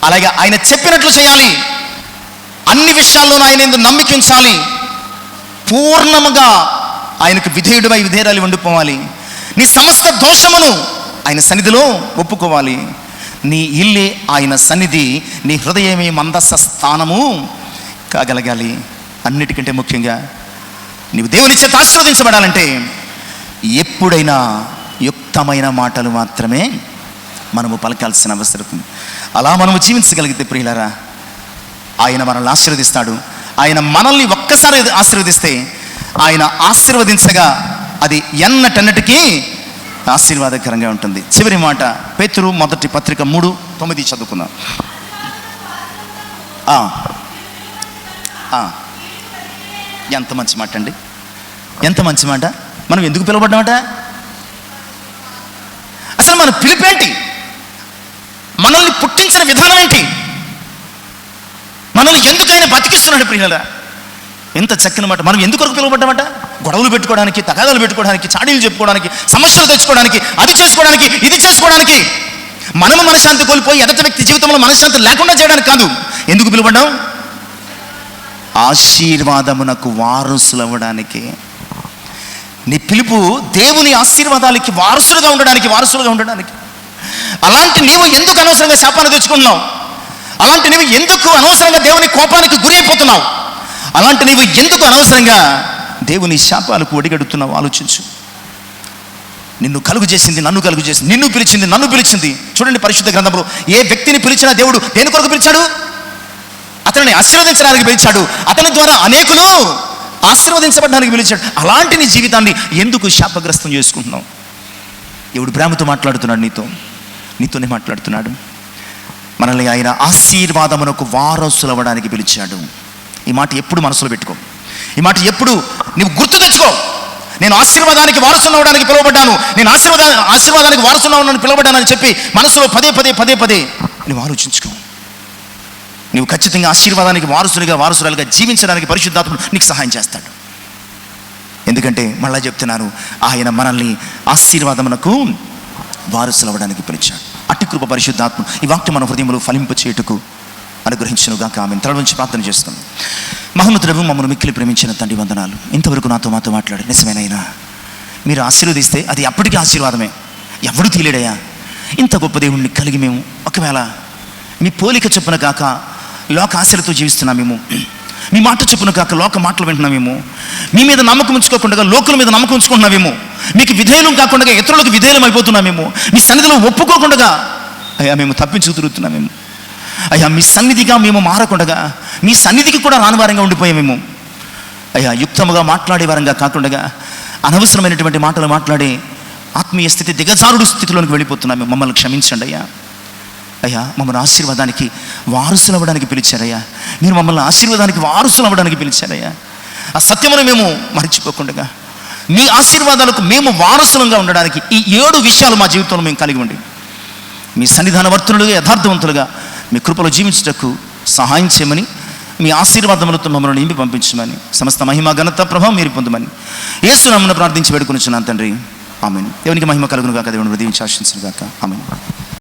అలాగే ఆయన చెప్పినట్లు చేయాలి. అన్ని విషయాల్లోనూ ఆయన యందు నమ్మిక ఉంచాలి. పూర్ణముగా ఆయనకు విధేయుడివై విధేయురాలి ఉండిపోవాలి. నీ సమస్త దోషమును ఆయన సన్నిధిలో ఒప్పుకోవాలి. నీ ఇల్లే ఆయన సన్నిధి, నీ హృదయమే మందస స్థానము కాగలగాలి. అన్నిటికంటే ముఖ్యంగా నీవు దేవుని చేత ఆశీర్వదించబడాలంటే ఎప్పుడైనా యుక్తమైన మాటలు మాత్రమే మనము పలకాల్సిన అవసరం ఉంది. అలా మనము జీవించగలిగితే ప్రియులారా, ఆయన మనల్ని ఆశీర్వదిస్తాడు. ఆయన మనల్ని ఒక్కసారి ఆశీర్వదిస్తే ఆయన ఆశీర్వదించగా అది ఎన్నటన్నిటికీ ఆశీర్వాదకరంగా ఉంటుంది. చివరి మాట పేతురు మొదటి పత్రిక 3:9 చదువుకుందాం. ఎంత మంచి మాట అండి, ఎంత మంచి మాట. మనం ఎందుకు పిలువబడ్డామట? అసలు మన పిలుపేంటి? మనల్ని పుట్టించిన విధానం ఏంటి? మనల్ని ఎందుకైనా బతికిస్తున్నాడు ప్రియులారా? ఎంత చక్కని మాట. మనం ఎందుకొరకు పిలువబడ్డామట? గొడవలు పెట్టుకోవడానికి, తగాదాలు పెట్టుకోవడానికి, చాడీలు చెప్పుకోవడానికి, సమస్యలు తెచ్చుకోవడానికి, అది చేసుకోవడానికి, ఇది చేసుకోవడానికి. మనము మనశ్శాంతి కోల్పోయి ఎదటి వ్యక్తి జీవితంలో మనశ్శాంతి లేకుండా చేయడానికి కాదు. ఎందుకు పిలువబడ్డాం? ఆశీర్వాదమునకు వారసులవ్వడానికి. నీ పిలుపు దేవుని ఆశీర్వాదాలకి వారసులుగా ఉండడానికి. అలాంటి నీవు ఎందుకు అనవసరంగా శాపాన్ని తెచ్చుకుంటున్నావు? అలాంటి నీవు ఎందుకు అనవసరంగా దేవుని కోపానికి గురైపోతున్నావు? అలాంటి నీవు ఎందుకు అనవసరంగా దేవుని శాపాలకు ఒడిగడుతున్నావు? ఆలోచించు. నిన్ను కలుగు చేసింది, నన్ను కలుగు చేసింది, నిన్ను పిలిచింది, నన్ను పిలిచింది. చూడండి పరిశుద్ధ గ్రంథంలో ఏ వ్యక్తిని పిలిచినా దేవుడు దేని కొరకు పిలిచాడు? అతనిని ఆశీర్వదించడానికి పిలిచాడు. అతని ద్వారా అనేకులు ఆశీర్వదించబడడానికి పిలిచాడు. అలాంటి నీ జీవితాన్ని ఎందుకు శాపగ్రస్తం చేసుకుంటున్నావు? దేవుడు ప్రేమతో మాట్లాడుతున్నాడు, నీతోనే మాట్లాడుతున్నాడు. మనల్ని ఆయన ఆశీర్వాదమునకు వారసులవ్వడానికి పిలిచాడు. ఈ మాట ఎప్పుడు మనసులో పెట్టుకో. ఈ మాట ఎప్పుడు నీవు గుర్తు తెచ్చుకో. నేను ఆశీర్వాదానికి వారసునవ్వడానికి పిలువబడ్డాను, నేను ఆశీర్వాదానికి వారసునవ్వడానికి పిలువబడ్డానని చెప్పి మనసులో పదే నువ్వు ఆలోచించుకో. నువ్వు ఖచ్చితంగా ఆశీర్వాదానికి వారసురాలుగా జీవించడానికి పరిశుద్ధాత్ముడు నీకు సహాయం చేస్తాడు. ఎందుకంటే మళ్ళా చెప్తున్నాను, ఆయన మనల్ని ఆశీర్వాదమునకు వారసులవ్వడానికి పిలిచాడు. అట్టి కృప పరిశుద్ధాత్ముడు ఈ వాక్యం మన హృదయంలో ఫలింపు చేయుటకు అనుగ్రహించునుగాక. ఆమె తల నుంచి ప్రార్థన చేస్తున్నాం. మహోన్నతుడవు, మమ్మల్ని మిక్కిలి ప్రేమించిన తండ్రి వందనాలు. ఇంతవరకు మాతో మాట్లాడు. నిజమేనైనా మీరు ఆశీర్వదిస్తే అది అప్పటికీ ఆశీర్వాదమే, ఎవడు తీలేడయ్యా. ఇంత గొప్ప దేవుణ్ణి కలిగి మేము ఒకవేళ మీ పోలిక చొప్పున కాక లోక ఆశలతో జీవిస్తున్నామేమో, మీ మాట చొప్పున కాక లోక మాటలు వింటున్నామేమో, మీ మీద నమ్మకం ఉంచుకోకుండా లోకుల మీద నమ్మకం ఉంచుకుంటున్నామేమో, మీకు విధేయులం కాకుండా ఇతరులకు విధేయులం అయిపోతున్నామేమో, మీ సన్నిధిలో ఒప్పుకోకుండా అయ్యా మేము తప్పించు తిరుగుతున్నామేమో, అయ్యా మీ సన్నిధిగా మేము మారకుండా మీ సన్నిధికి కూడా రానివారంగా ఉండిపోయామేమో, అయ్యా యుక్తముగా మాట్లాడే వారంగా కాకుండా అనవసరమైనటువంటి మాటలు మాట్లాడే ఆత్మీయ స్థితి దిగజారుడు స్థితిలోనికి వెళ్ళిపోతున్నాము. మమ్మల్ని క్షమించండి అయ్యా. అయ్యా మమ్మల్ని ఆశీర్వాదానికి వారసులు అవ్వడానికి పిలిచారయ్యా. మీరు మమ్మల్ని ఆశీర్వాదానికి వారసులు అవ్వడానికి పిలిచారయ్యా. ఆ సత్యమును మేము మర్చిపోకుండా మీ ఆశీర్వాదాలకు మేము వారసులంగా ఉండడానికి ఈ 7 విషయాలు మా జీవితంలో మేము కలిగి ఉండి మీ సన్నిధాన వర్తనులుగా యథార్థవంతులుగా మీ కృపలో జీవించుటకు సహాయం చేయమని, మీ ఆశీర్వాదములతో మమ్మల్ని నింపి పంపించమని, సమస్త మహిమ ఘనత ప్రభావం మీరు పొందమని యేసు నామమున ప్రార్థించి వేడుకొనుచున్నాను తండ్రి. ఆమేన్. దేవునికి మహిమ కలుగును గాక. దేవుని దీవించి ఆశీర్వదించును గాక. ఆమేన్.